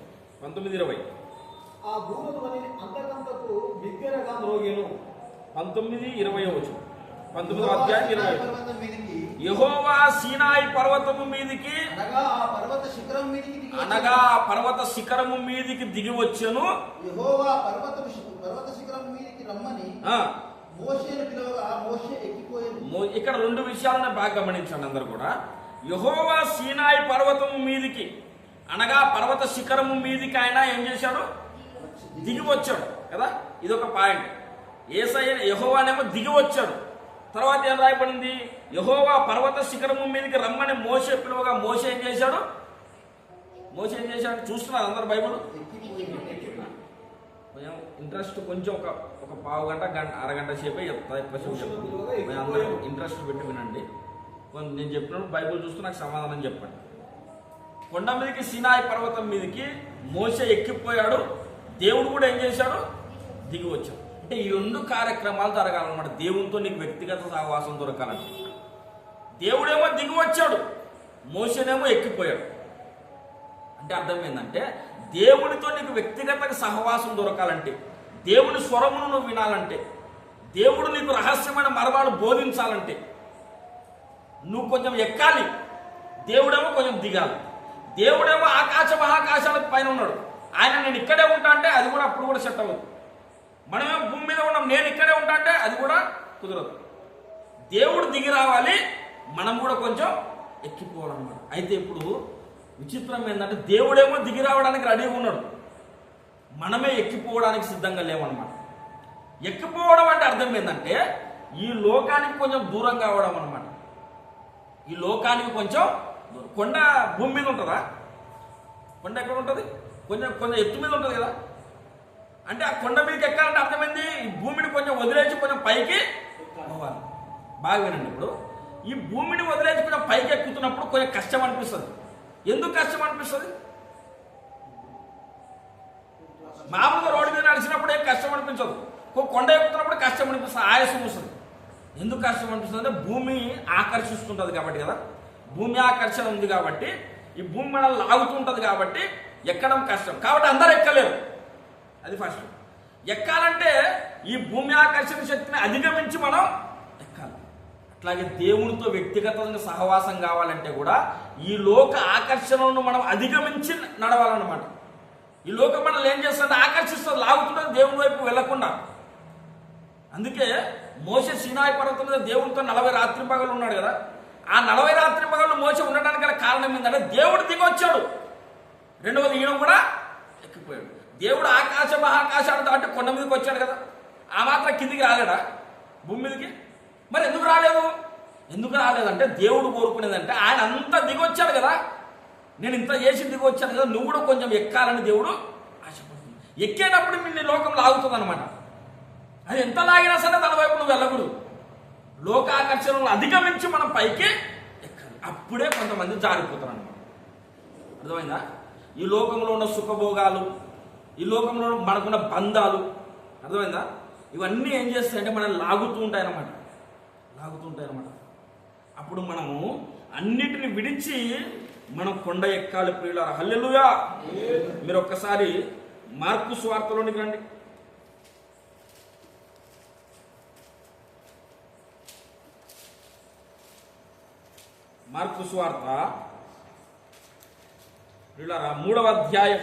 19:20. ఆ భూధ్వని అంతకంతకు బిగ్గరగా మ్రోగెను. 19:20వ వచనం. 19వ అధ్యాయం 20. యెహోవా సీనాయి పర్వతము మీదికి అనగా పర్వత శిఖరము మీదికి దిగి వచ్చెను. యెహోవా పర్వత శిఖరం మీదికి రమ్మని మోషేను పిలవగా మోషే ఎక్కిపోయాడు. ఇక్కడ రెండు విషయాలను బాగా గమనించండి అందరూ కూడా. యెహోవా సీనాయి పర్వతము మీదికి అనగా పర్వత శిఖరము మీదికి ఆయన ఏం చేశాడు? దిగి వచ్చాడు కదా. ఇదొక పాయింట్. యేసయ్య యెహోవానేమో దిగి వచ్చాడు. తర్వాత ఏం రాయబడింది? యెహోవా పర్వత శిఖరము మీదకి రమ్మని మోషే పిలువగా మోషే ఏం చేశాడు? చూస్తున్నారు అందరు బైబిల్? ఇంట్రెస్ట్ కొంచెం ఒక పావు గంట అరగంట సేపే చెప్తా, ఎక్కువసేపు చెప్తాను. అందరూ ఇంట్రెస్ట్ పెట్టి వినండి. నేను చెప్పినప్పుడు బైబిల్ చూస్తూ నాకు సమాధానం చెప్పండి. కొండ మీదకి సీనాయి పర్వతం మీదకి మోషే ఎక్కిపోయాడు. దేవుడు కూడా ఏం చేశాడు? దిగి వచ్చాడు. అంటే ఈ రెండు కార్యక్రమాలు జరగాలన్నమాట. దేవునితో నీకు వ్యక్తిగత సహవాసం దొరకాలంటే దేవుడేమో దిగి వచ్చాడు, మోషేనేమో ఎక్కిపోయాడు. అంటే అర్థం ఏంటంటే దేవునితో నీకు వ్యక్తిగత సహవాసం దొరకాలంటే, దేవుని స్వరమును నువ్వు వినాలంటే, దేవుడు నీకు రహస్యమైన మర్మాలు బోధించాలంటే నువ్వు కొంచెం ఎక్కాలి, దేవుడేమో కొంచెం దిగాలి. దేవుడేమో ఆకాశ మహాకాశాలకు పైన ఉన్నాడు. ఆయన నేను ఇక్కడే ఉంటా అంటే అది కూడా అప్పుడు కూడా సెట్ అవ్వదు. మనమేమో భూమి మీద ఉన్నాం, నేను ఇక్కడే ఉంటా అంటే అది కూడా కుదరదు. దేవుడు దిగి రావాలి, మనం కూడా కొంచెం ఎక్కిపోవాలన్నమాట. అయితే ఇప్పుడు విచిత్రం ఏంటంటే దేవుడేమో దిగి రావడానికి రెడీగా ఉన్నాడు, మనమే ఎక్కిపోవడానికి సిద్ధంగా లేవన్నమాట. ఎక్కిపోవడం అంటే అర్థం ఏంటంటే ఈ లోకానికి కొంచెం దూరం కావడం అనమాట. ఈ లోకానికి కొంచెం కొండ భూమి మీద ఉంటుందా? కొండ ఎక్కడ ఉంటుంది? కొంచెం ఎత్తు మీద ఉంటుంది కదా. అంటే ఆ కొండ మీదకి ఎక్కాలంటే అర్థమైంది ఈ భూమిని కొంచెం వదిలేసి కొంచెం పైకి పోవాలి. బాగా వినండి. ఇప్పుడు ఈ భూమిని వదిలేసి కొంచెం పైకి ఎక్కుతున్నప్పుడు కొంచెం కష్టం అనిపిస్తుంది. ఎందుకు కష్టం అనిపిస్తుంది? మామూలుగా రోడ్డు మీద నడిచినప్పుడు ఏం కష్టం అనిపించదు. కొండ ఎక్కుతున్నప్పుడు కష్టం అనిపిస్తుంది, ఆయాసం వస్తుంది. ఎందుకు కష్టం అనిపిస్తుంది అంటే భూమి ఆకర్షిస్తుంటుంది కాబట్టి కదా. భూమి ఆకర్షణ ఉంది కాబట్టి ఈ భూమి మనల్ని లాగుతుంటుంది కాబట్టి ఎక్కడం కష్టం. కాబట్టి అందరూ ఎక్కలేరు. అది ఫస్ట్. ఎక్కాలంటే ఈ భూమి ఆకర్షణ శక్తిని అధిగమించి మనం ఎక్కాలి. అట్లాగే దేవునితో వ్యక్తిగతంగా సహవాసం కావాలంటే కూడా ఈ లోక ఆకర్షణలను మనం అధిగమించి నడవాలన్నమాట. ఈ లోకం మనల్ని ఏం చేస్తుంటే ఆకర్షిస్తుంది, లాగుతుంటుంది దేవుని వైపు వెళ్లకుండా. అందుకే మోషే సీనాయి పర్వతం మీద దేవునితో 40 రాత్రి పగలు ఉన్నాడు కదా. ఆ 40 రాత్రి పగలు మోషే ఉండడానికి గల కారణం ఏంటంటే దేవుడు దిగొచ్చాడు, రెండవది ఈయన కూడా ఎక్కిపోయాడు. దేవుడు ఆకాశ మహాకాశాలు దాటి కొండ మీదకి వచ్చాడు కదా, ఆ మాత్రం కిందికి రాలేడా భూమి మీదకి? మరి ఎందుకు రాలేదంటే దేవుడు కోరుకునేదంటే ఆయన అంతా దిగొచ్చాడు కదా, నేను ఇంత చేసి దిగొచ్చాను కదా, నువ్వు కూడా కొంచెం ఎక్కాలని దేవుడు ఆశపడుతుంది. ఎక్కేటప్పుడు నిన్ను లోకం లాగుతుంది అనమాట. అది ఎంత లాగినా సరే తన వైపు నువ్వు వెళ్ళకూడదు. లోకాకర్షణలు అధిగమించి మనం పైకి ఎక్కాలి, అప్పుడే కొంతమంది జారిపోతారు అనమాట. అర్థమైందా? ఈ లోకంలో ఉన్న సుఖభోగాలు, ఈ లోకంలో మనకున్న బంధాలు, అర్థమైందా, ఇవన్నీ ఏం చేస్తాయంటే మనల్ని లాగుతూ ఉంటాయి అన్నమాట. అప్పుడు మనము అన్నిటిని విడిచి మనం కొండ ఎక్కాలి ప్రియులారా. హల్లెలూయా. మీరు ఒక్కసారి మార్కు సువార్తలోనికి రండి. మార్కు సువార్త ప్రియులారా 3వ అధ్యాయం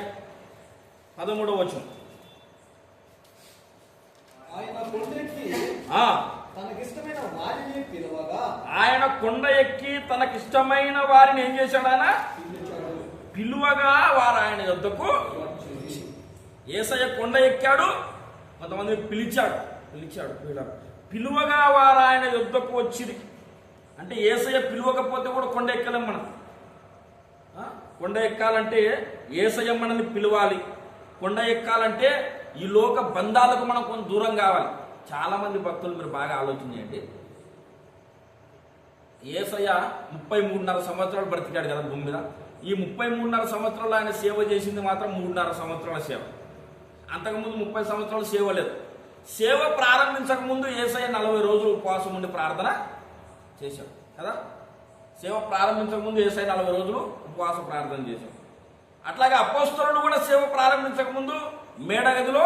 13వ వచనం. ఆయన కొండెక్కి తనకిష్టమైన వారిని పిలువగా, ఆయన కొండ ఎక్కి తనకిష్టమైన వారిని ఏం చేశాడు? ఆయన పిలువగా వారు ఆయన యొద్దకు. యేసయ్య కొండ ఎక్కాడు, కొంతమంది పిలిచాడు. పిలువగా వారు ఆయన యొద్దకు వచ్చింది. అంటే యేసయ్య పిలువకపోతే కూడా కొండ ఎక్కలేం మనం. కొండ ఎక్కాలంటే యేసయ్య మనల్ని పిలవాలి. కొండ ఎక్కాలంటే ఈ లోక బంధాలకు మనం కొంచెం దూరం కావాలి. చాలా మంది భక్తులు మీరు బాగా ఆలోచన చేయండి. యేసయ్య 33.5 సంవత్సరాలు బ్రతికాడు కదా భూమి మీద. ఈ 33.5 సంవత్సరాలు ఆయన సేవ చేసింది మాత్రం 3.5 సంవత్సరాల సేవ. అంతకుముందు 30 సంవత్సరాలు సేవ లేదు. సేవ ప్రారంభించక ముందు యేసయ్య 40 రోజులు ఉపవాసం ఉండి ప్రార్థన చేశాడు కదా. సేవ ప్రారంభించక ముందు యేసయ్య 40 రోజులు ఉపవాస ప్రార్థన చేశాడు. అట్లాగే అపోస్తలుడు కూడా సేవ ప్రారంభించక ముందు మేడగదిలో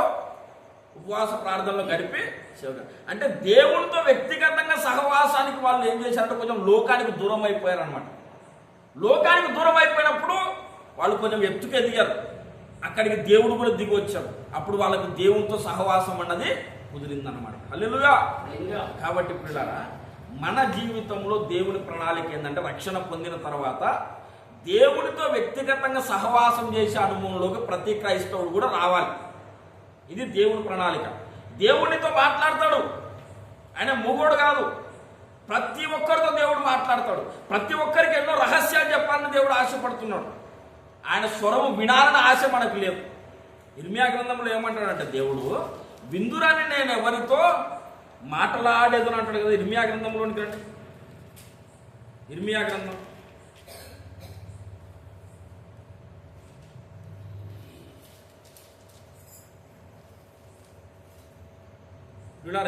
ఉపవాస ప్రార్థనలో గడిపి సేవ. అంటే దేవునితో వ్యక్తిగతంగా సహవాసానికి వాళ్ళు ఏం చేశారంటే కొంచెం లోకానికి దూరం అయిపోయారు అనమాట. లోకానికి దూరం అయిపోయినప్పుడు వాళ్ళు కొంచెం ఎత్తుకు ఎదిగారు. అక్కడికి దేవుడు కూడా దిగి వచ్చాడు. అప్పుడు వాళ్ళకి దేవునితో సహవాసం అన్నది కుదిరిందనమాట. హల్లెలూయా. కాబట్టి పిల్లరా, మన జీవితంలో దేవుని ప్రణాళిక ఏంటంటే రక్షణ పొందిన తర్వాత దేవునితో వ్యక్తిగతంగా సహవాసం చేసే అనుభవంలోకి ప్రతి క్రైస్తవుడు కూడా రావాలి. ఇది దేవుని ప్రణాళిక. దేవునితో మాట్లాడతాడు, ఆయన మూగోడు కాదు. ప్రతి ఒక్కరితో దేవుడు మాట్లాడతాడు. ప్రతి ఒక్కరికి ఎన్నో రహస్యాలు చెప్పాలని దేవుడు ఆశపడుతున్నాడు. ఆయన స్వరము వినాలని ఆశ మనకు లేదు. ఇర్మియా గ్రంథంలో ఏమంటాడంటే దేవుడు, విందురాని నేను ఎవరితో మాట్లాడేదని అంటాడు కదా. ఇర్మియా గ్రంథంలోనికి రండి. ఇర్మియా గ్రంథం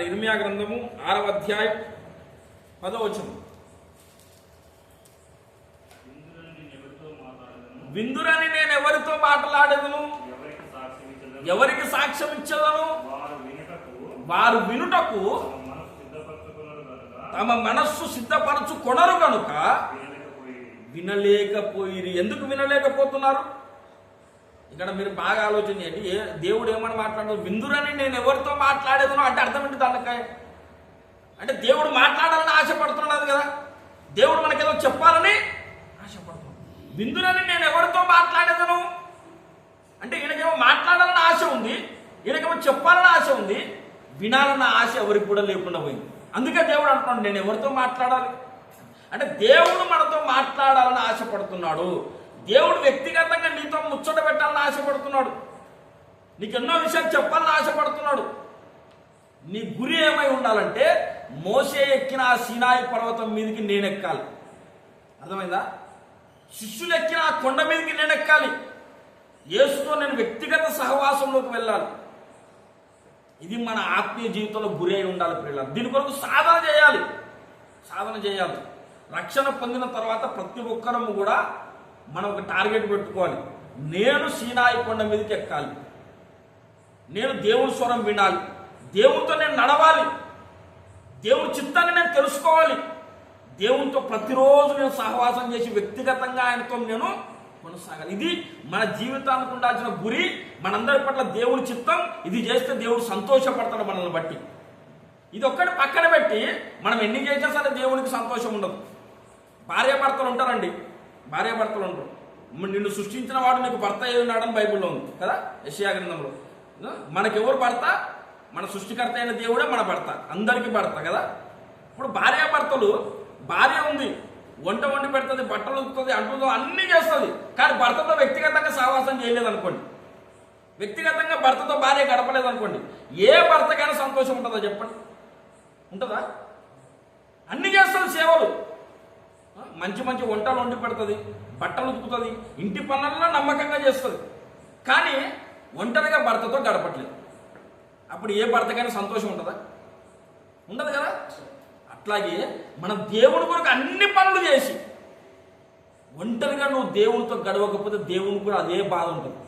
ఇర్మియా గ్రంథము 6వ అధ్యాయం 10వ వచనం. విందురని నేను ఎవరితో మాట్లాడేదను, ఎవరికి సాక్ష్యం ఇచ్చేదను, వారు వినుటకు తమ మనస్సు సిద్ధపరచుకొనరు కనుక వినలేకపోయిరి. ఎందుకు వినలేకపోతున్నారు? ఇక్కడ మీరు బాగా ఆలోచన చేయండి. దేవుడు ఏమని మాట్లాడదు? విందురని నేను ఎవరితో మాట్లాడేదనో అంటే అర్థం ఏంటి దానికాయ? అంటే దేవుడు మాట్లాడాలని ఆశపడుతున్నాడు కదా. దేవుడు మనకేదో చెప్పాలని ఆశపడుతున్నాడు. విందురని నేను ఎవరితో మాట్లాడేదను అంటే ఈయనకేమో మాట్లాడాలని ఆశ ఉంది, ఈయనకేమో చెప్పాలని ఆశ ఉంది, వినాలన్న ఆశ ఎవరికి కూడా లేకుండా పోయింది. అందుకే దేవుడు అంటున్నాడు నేను ఎవరితో మాట్లాడాలి అంటే దేవుడు మనతో మాట్లాడాలని ఆశపడుతున్నాడు. దేవుడు వ్యక్తిగతంగా నీతో ముచ్చట పెట్టాలని ఆశపడుతున్నాడు. నీకు ఎన్నో విషయాలు చెప్పాలని ఆశపడుతున్నాడు. నీ గురి ఏమై ఉండాలంటే మోషే ఎక్కిన ఆ సీనాయి పర్వతం మీదకి నేను ఎక్కాలి. అర్థమైందా? శిష్యులు ఎక్కిన ఆ కొండ మీదకి నేను ఎక్కాలి. యేసుతో నేను వ్యక్తిగత సహవాసంలోకి వెళ్ళాలి. ఇది మన ఆత్మీయ జీవితంలో గురి అయి ఉండాలి ప్రియులారా. దీని కొరకు సాధన చేయాలి. రక్షణ పొందిన తర్వాత ప్రతి ఒక్కరము కూడా మనం ఒక టార్గెట్ పెట్టుకోవాలి. నేను సీనాయి కొండ మీదకి ఎక్కాలి, నేను దేవుని స్వరం వినాలి, దేవునితో నేను నడవాలి, దేవుని చిత్తాన్ని నేను తెలుసుకోవాలి. దేవునితో ప్రతిరోజు నేను సహవాసం చేసి వ్యక్తిగతంగా ఆయనతో నేను కొనసాగాలి. ఇది మన జీవితానికి ఉండాల్సిన గురి. మనందరి పట్ల దేవుని చిత్తం. ఇది చేస్తే దేవుడు సంతోషపడతాడు మనల్ని బట్టి. ఇది ఒక్కటి పక్కన పెట్టి మనం ఎన్ని చేసినా సరే దేవునికి సంతోషం ఉండదు. భార్యాభర్తలు ఉంటారండి, భార్యాభర్తలు ఉంటారు. నిన్ను సృష్టించిన వాడు నీకు భర్త అయి ఉన్నాడని బైబిల్లో ఉంది కదా, యెషయా గ్రంథంలో. మనకెవరు భర్త? మన సృష్టికర్త అయిన దేవుడే మన భర్త, అందరికీ భర్త కదా. ఇప్పుడు భార్యాభర్తలు, భార్య ఉంది, వంట వండి పెడుతుంది, బట్టలు ఉతుకుతుంది, అంటుందో అన్నీ చేస్తుంది, కానీ భర్తతో వ్యక్తిగతంగా సహవాసం చేయలేదు అనుకోండి, వ్యక్తిగతంగా భర్తతో భార్య గడపలేదు అనుకోండి, ఏ భర్తకైనా సంతోషం ఉంటుందా చెప్పండి? ఉంటుందా? అన్నీ చేస్తుంది, సేవలు, మంచి మంచి వంటలు వండి పెడుతుంది, బట్టలు ఉతుకుతుంది, ఇంటి పనుల్లో నమ్మకంగా చేస్తుంది, కానీ ఒంటరిగా భర్తతో గడపట్లేదు. అప్పుడు ఏ భర్తకైనా సంతోషం ఉంటుందా? ఉండదు కదా. అట్లాగే మనం దేవుని కొరకు అన్ని పనులు చేసి ఒంటరిగా నువ్వు దేవునితో గడవకపోతే దేవునికి కూడా అదే బాధ ఉంటుంది.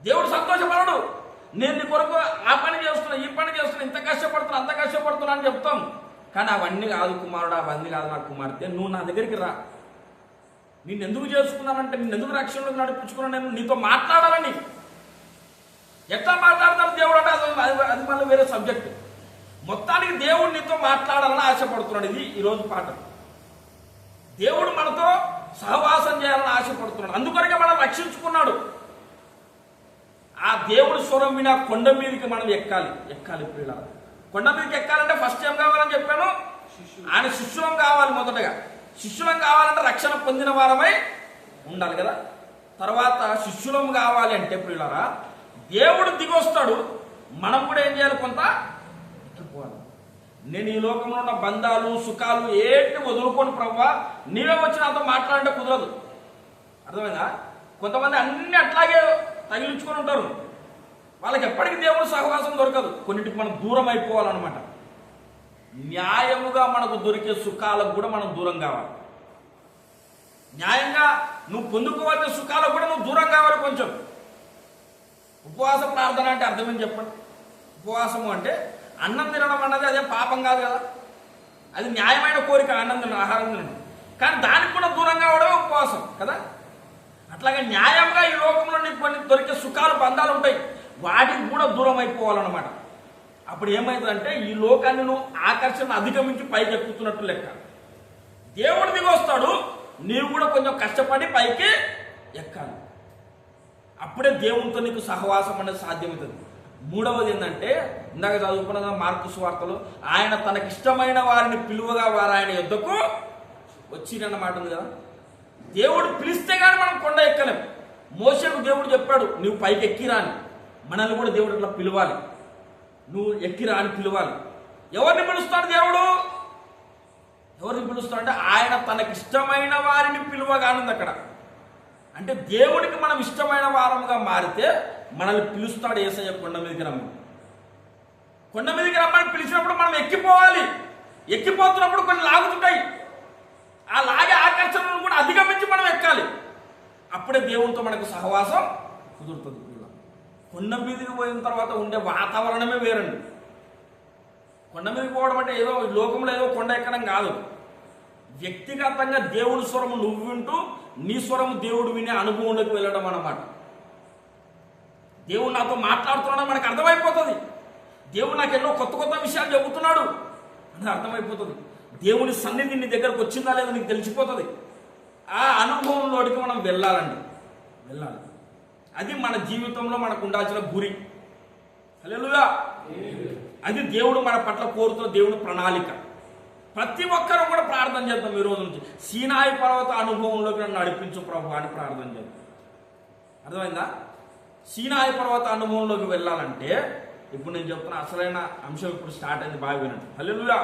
దేవుడు సంతోషపడడు. నేను నీ కొరకు ఆ పని చేస్తున్నా, ఈ పని చేస్తున్నా, ఇంత కష్టపడుతున్నా, అంత కష్టపడుతున్నా అని చెప్తాం, కానీ అవన్నీ కాదు కుమారుడు, అవన్నీ కాదు నా కుమార్తె, నువ్వు నా దగ్గరికి రా. నేను ఎందుకు చేసుకున్నానంటే, నేను ఎందుకు రక్షణలోకి నడిపించుకున్నాను, నేను నీతో మాట్లాడాలని. ఎట్లా మాట్లాడతాడు దేవుడు అంటే అది మళ్ళీ వేరే సబ్జెక్ట్. మొత్తానికి దేవుడు నీతో మాట్లాడాలని ఆశపడుతున్నాడు. ఇది ఈరోజు పాఠం. దేవుడు మనతో సహవాసం చేయాలని ఆశపడుతున్నాడు. అందుకొరకే మనం రక్షించుకున్నాడు. ఆ దేవుడి స్వరం వినా కొండ మీదకి మనం ఎక్కాలి పిల్లలు. కొండ మీదకి ఎక్కాలంటే ఫస్ట్ ఏం కావాలని చెప్పాను? ఆయన శిష్యులం కావాలి. మొదటగా శిష్యులం కావాలంటే రక్షణ పొందిన వారమై ఉండాలి కదా. తర్వాత శిష్యులం కావాలి అంటే పిల్లరా దేవుడు దిగొస్తాడు, మనం కూడా ఏం చేయాలి? కొంత ఎక్కిపోవాలి. నేను ఈ లోకంలో ఉన్న బంధాలు సుఖాలు ఏంటి వదులుకొని ప్రభువా నీవే వచ్చి నాతో మాట్లాడంటే కుదరదు. అర్థమైందా? కొంతమంది అన్ని అట్లాగే తగిలించుకొని ఉంటారు, వాళ్ళకి ఎప్పటికీ దేవుడు సహవాసం దొరకదు. కొన్నిటికి మనం దూరం అయిపోవాలన్నమాట. న్యాయముగా మనకు దొరికే సుఖాలకు కూడా మనం దూరం కావాలి. న్యాయంగా నువ్వు పొందుకోవాల్సిన సుఖాలకు కూడా నువ్వు దూరం కావాలి కొంచెం. ఉపవాస ప్రార్థన అంటే అర్థమేం చెప్పండి? ఉపవాసము అంటే అన్నం తినడం అన్నది అదే పాపం కాదు కదా, అది న్యాయమైన కోరిక, అన్నం తినడం, ఆహారం తినడం. కానీ దానికి కూడా దూరం కావడమే ఉపవాసం కదా. అట్లాగే న్యాయంగా ఈ లోకంలో నీకు కొన్ని దొరికే సుఖాలు బంధాలు ఉంటాయి, వాటికి కూడా దూరం అయిపోవాలన్నమాట. అప్పుడు ఏమవుతుందంటే ఈ లోకాన్ని నువ్వు ఆకర్షణ అధిగమించి పైకి ఎక్కుతున్నట్టు లెక్క. దేవుడు దిగి వస్తాడు, నీవు కూడా కొంచెం కష్టపడి పైకి ఎక్కాలి. అప్పుడే దేవునితో నీకు సహవాసం అనేది సాధ్యమవుతుంది. మూడవది ఏంటంటే ఇందాక చదువుకున్న మార్కు సువార్తలో ఆయన తనకిష్టమైన వారిని పిలువగా వారు ఆయన యొద్దకు వచ్చిరన్నమాట ఉంది కదా. దేవుడు పిలిస్తే కానీ మనం కొండ ఎక్కలేం. మోషేకు దేవుడు చెప్పాడు నువ్వు పైకి ఎక్కిరా అని. మనల్ని కూడా దేవుడు అట్లా పిలవాలి, నువ్వు ఎక్కిరా అని పిలవాలి. ఎవరిని పిలుస్తాడు దేవుడు? ఎవరిని పిలుస్తాడంటే ఆయన తనకిష్టమైన వారిని పిలువగానుంది అక్కడ. అంటే దేవుడికి మనం ఇష్టమైన వారముగా మారితే మనల్ని పిలుస్తాడు యేసయ్య కొండ మీదకి రమ్మని. కొండ మీదకి రమ్మని పిలిచినప్పుడు మనం ఎక్కిపోవాలి. ఎక్కిపోతున్నప్పుడు కొన్ని లాగుతుంటాయి, ఆ లాగే ఆకర్షణను కూడా అధిగమించి మనం ఎక్కాలి. అప్పుడే దేవునితో మనకు సహవాసం కుదురుతుంది. కొండ మీదకి పోయిన తర్వాత ఉండే వాతావరణమే వేరండి. కొండ మీదకి పోవడం అంటే ఏదో లోకంలో ఏదో కొండ ఎక్కడం కాదు. వ్యక్తిగతంగా దేవుని స్వరము నువ్వు వింటూ నీ స్వరము దేవుడు వినే అనుభవంలోకి వెళ్ళడం అన్నమాట. దేవుడు నాతో మాట్లాడుతున్నాడు మనకు అర్థమైపోతుంది. దేవుడు నాకు ఎన్నో కొత్త కొత్త విషయాలు చెబుతున్నాడు అని అర్థమైపోతుంది. దేవుని సన్నిధి నీ దగ్గరకు వచ్చిందా లేదా నీకు తెలిసిపోతుంది. ఆ అనుభవంలోకి మనం వెళ్ళాలి. అది మన జీవితంలో మనకు ఉండాల్సిన గురి. హల్లెలూయా. అది దేవుడు మన పట్ల కోరుతున్న దేవుని ప్రణాళిక. ప్రతి ఒక్కరూ కూడా ప్రార్థన చేద్దాం ఈ రోజు నుంచి. సీనాయి పర్వత అనుభవంలోకి నన్ను నడిపించు ప్రభు అని ప్రార్థన చేద్దాం. అర్థమైందా? సీనాయి పర్వత అనుభవంలోకి వెళ్ళాలంటే ఇప్పుడు నేను చెప్తున్న అసలైన అంశం ఇప్పుడు స్టార్ట్ అయింది, బాగా వినండి. హల్లెలూయా.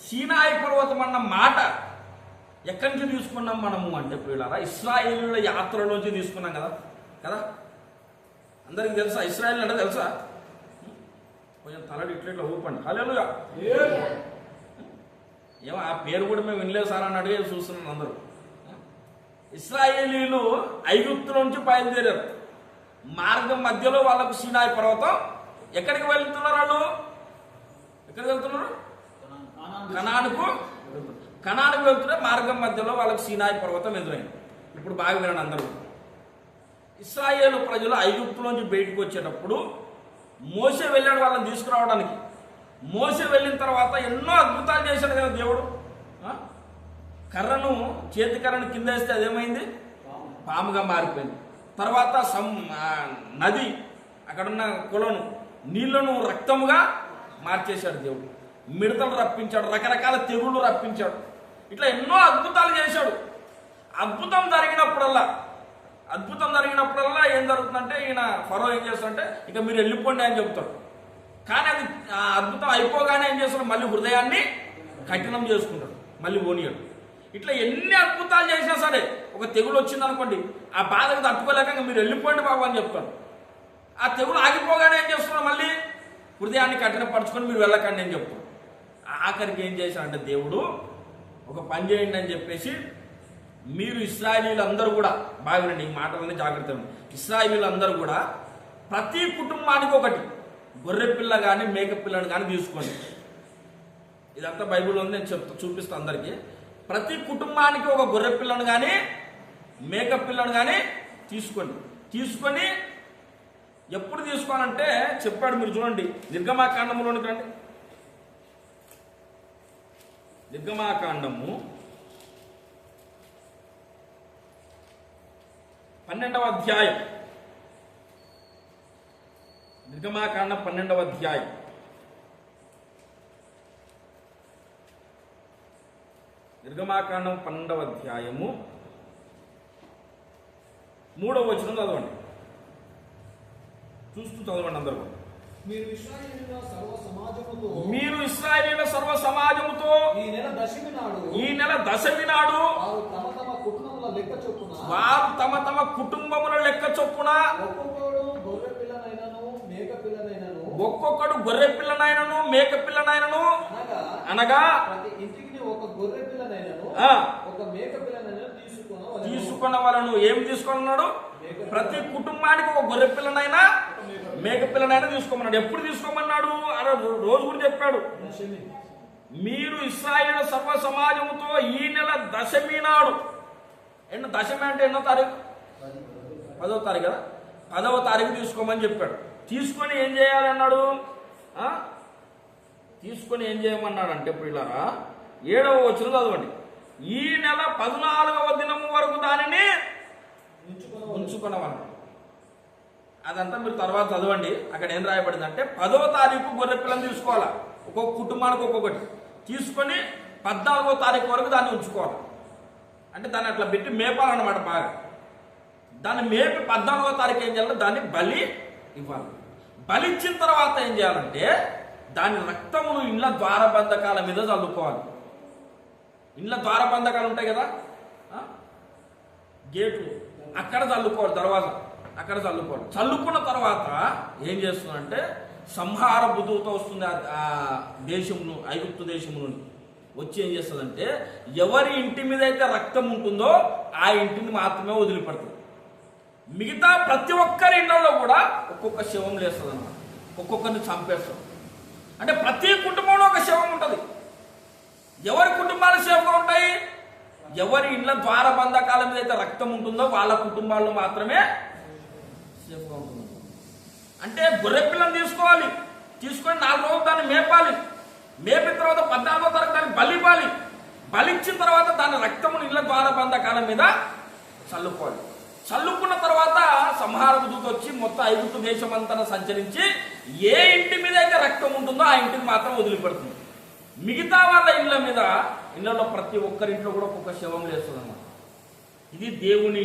సీనాయి పర్వతం అన్న మాట ఎక్కడి నుంచి తీసుకున్నాం మనము అంటే ప్రియులారా ఇశ్రాయేలీయుల యాత్రలోంచి తీసుకున్నాం కదా. అందరికి తెలుసా ఇశ్రాయేల్ అంటే? తెలుసా? కొంచెం తలడి ఇట్లా ఊపండి. హల్లెలూయా. ఏమో ఆ పేరు కూడా మేము వినలేదు సార్ అని అడిగే చూస్తున్నాం అందరూ. ఇశ్రాయేలీలు ఐగుప్తు నుంచి బయలుదేరారు. మార్గం మధ్యలో వాళ్ళకు సీనాయి పర్వతం. ఎక్కడికి వెళ్తున్నారు వాళ్ళు? ఎక్కడికి వెళ్తున్నారు? కనానుకు వెళ్తుంటే మార్గం మధ్యలో వాళ్ళకి సీనాయి పర్వతం ఎదురైంది. ఇప్పుడు బాగా వినండి అందరూ. ఇశ్రాయేలు ప్రజలు ఐగుప్తులోంచి బయటకు వచ్చేటప్పుడు మోసే వెళ్ళాడు వాళ్ళని తీసుకురావడానికి. మోసే వెళ్ళిన తర్వాత ఎన్నో అద్భుతాలు చేశాడు కదా దేవుడు. కర్రను చేతి కర్రను కింద వేస్తే అదేమైంది? పాముగా మారిపోయింది. తర్వాత నది అక్కడున్న కొలను నీళ్లను రక్తముగా మార్చేశాడు దేవుడు. మిడతలు రప్పించాడు, రకరకాల తెగుళ్ళు రప్పించాడు. ఇట్లా ఎన్నో అద్భుతాలు చేశాడు. అద్భుతం జరిగినప్పుడల్లా ఏం జరుగుతుందంటే ఈయన ఫరో ఏం చేస్తాడంటే ఇక మీరు వెళ్ళిపోండి అని చెప్తాడు. కానీ అది అద్భుతం అయిపోగానే ఏం చేస్తాడు? మళ్ళీ హృదయాన్ని కఠినం చేసుకుంటాడు, మళ్ళీ ఓనియాడు. ఇట్లా ఎన్ని అద్భుతాలు చేసినా సరే ఒక తెగులు వచ్చింది అనుకోండి, ఆ బాధకు తట్టుకోలేక మీరు వెళ్ళిపోండి బాబు అని చెప్తాడు. ఆ తెగులు ఆగిపోగానే ఏం చేస్తున్నాడు? మళ్ళీ హృదయాన్ని కఠినపరచుకొని మీరు వెళ్ళకండి అని చెప్తాడు. ఆఖరికి ఏం చేశాడంటే దేవుడు ఒక పని చేయండి అని చెప్పేసి, మీరు ఇశ్రాయేలీలందరూ కూడా బాగా వినండి, ఈ మాటలన్నీ జాగ్రత్తగా. ఇశ్రాయేలీలందరూ కూడా ప్రతి కుటుంబానికి ఒకటి గొర్రె పిల్ల కానీ మేక పిల్లని కానీ తీసుకోండి. ఇదంతా బైబిల్లో ఉంది, నేను చూపిస్తాను అందరికీ. ప్రతి కుటుంబానికి ఒక గొర్రె పిల్లను కానీ మేక పిల్లను కానీ తీసుకొని ఎప్పుడు తీసుకోవాలంటే చెప్పాడు. మీరు చూడండి, నిర్గమాకాండంలోనికి రండి. నిర్గమాకాండము 12వ అధ్యాయం. నిర్గమాకాండం 12వ అధ్యాయం. నిర్గమాకాండం 12వ అధ్యాయము 3వ వచనం చదవండి. చూస్తూ చదవండి అందరూ. మీరు ఇశ్రాయేలీయుల సర్వ సమాజముతో ఈ నెల దశమి నాడు వారు తమ తమ కుటుంబముల లెక్క చొప్పున ఒక్కొక్కడు గొర్రె పిల్లనైనను మేక పిల్లనైనను అనగా ఒక గొర్రె పిల్లనైనను ఒక మేక పిల్లనైనను తీసుకున్నవాళ్ళను. ఏం తీసుకున్నాడు? ప్రతి కుటుంబానికి ఒక గొర్రె పిల్లనైనా మేక పిల్లనైనా తీసుకోమన్నాడు. ఎప్పుడు తీసుకోమన్నాడు? రోజు కూడా చెప్పాడు. మీరు ఇశ్రాయేలు సర్వ సమాజముతో ఈ నెల దశమి నాడు. దశమి అంటే ఎన్నో తారీఖు? 10వ తారీఖు కదా. 10వ తారీఖు తీసుకోమని చెప్పాడు. తీసుకొని ఏం చేయాలన్నాడు? తీసుకొని ఏం చేయమన్నాడు అంటే ఇప్పుడు ఇలా 7వ వచనం చదవండి. ఈ నెల 14వ దినము వరకు దానిని ఉంచుకున్నామన్నాడు. అదంతా మీరు తర్వాత చదవండి. అక్కడ ఏం రాయబడింది అంటే 10వ తారీఖు గొర్రె పిల్లని తీసుకోవాలా, ఒక్కొక్క కుటుంబానికి ఒక్కొక్కటి తీసుకొని 14వ తారీఖు వరకు దాన్ని ఉంచుకోవాలి. అంటే దాన్ని అట్లా పెట్టి మేపాలన్నమాట బాగా. దాన్ని మేపి 14వ తారీఖు ఏం చేయాలంటే దాన్ని బలి ఇవ్వాలి. బలి ఇచ్చిన తర్వాత ఏం చేయాలంటే దాని రక్తమును ఇండ్ల ద్వారబంధకాల మీద చల్లుకోవాలి. ఇండ్ల ద్వారబంధకాలు ఉంటాయి కదా, గేట్లు, అక్కడ చల్లుకోవాలి. దర్వాజా అక్కడ చల్లుకోవాలి. చల్లుకున్న తర్వాత ఏం చేస్తుందంటే సంహార బుద్ధువుతో వస్తుంది ఆ దేశమును, ఐగుప్తు దేశము నుండి వచ్చి ఏం చేస్తుందంటే ఎవరి ఇంటి మీద అయితే రక్తం ఉంటుందో ఆ ఇంటిని మాత్రమే వదిలిపెడుతుంది. మిగతా ప్రతి ఒక్కరి ఇళ్లలో కూడా ఒక్కొక్క శవం లేస్తుంది అన్నమాట. ఒక్కొక్కరిని చంపేస్తాం. అంటే ప్రతి కుటుంబంలో ఒక శవం ఉంటుంది. ఎవరి కుటుంబాలు సేఫ్గా ఉంటాయి? ఎవరి ఇండ్ల ద్వారబంధకాల మీద అయితే రక్తం ఉంటుందో వాళ్ళ కుటుంబాల్లో మాత్రమే సేఫ్గా ఉంటుంది. అంటే గొర్రె పిల్లని తీసుకోవాలి. తీసుకొని 4 రోజులు దాన్ని మేపాలి. మేపిన తర్వాత 14వ తారీఖు దాన్ని బలివ్వాలి. బలిచ్చిన తర్వాత దాని రక్తమును ఇళ్ల ద్వారబంధకాల మీద చల్లుకోవాలి. చల్లుకున్న తర్వాత సంహార దూత వచ్చి మొత్తం ఐగుప్తు దేశం అంతా సంచరించి ఏ ఇంటి మీద అయితే రక్తం ఉంటుందో ఆ ఇంటిని మాత్రం వదిలిపెడుతుంది. మిగతా వాళ్ళ ఇళ్లలో ప్రతి ఒక్కరింట్లో కూడా ఒక్కొక్క శవం లేస్తుంది అన్నమాట. ఇది దేవుని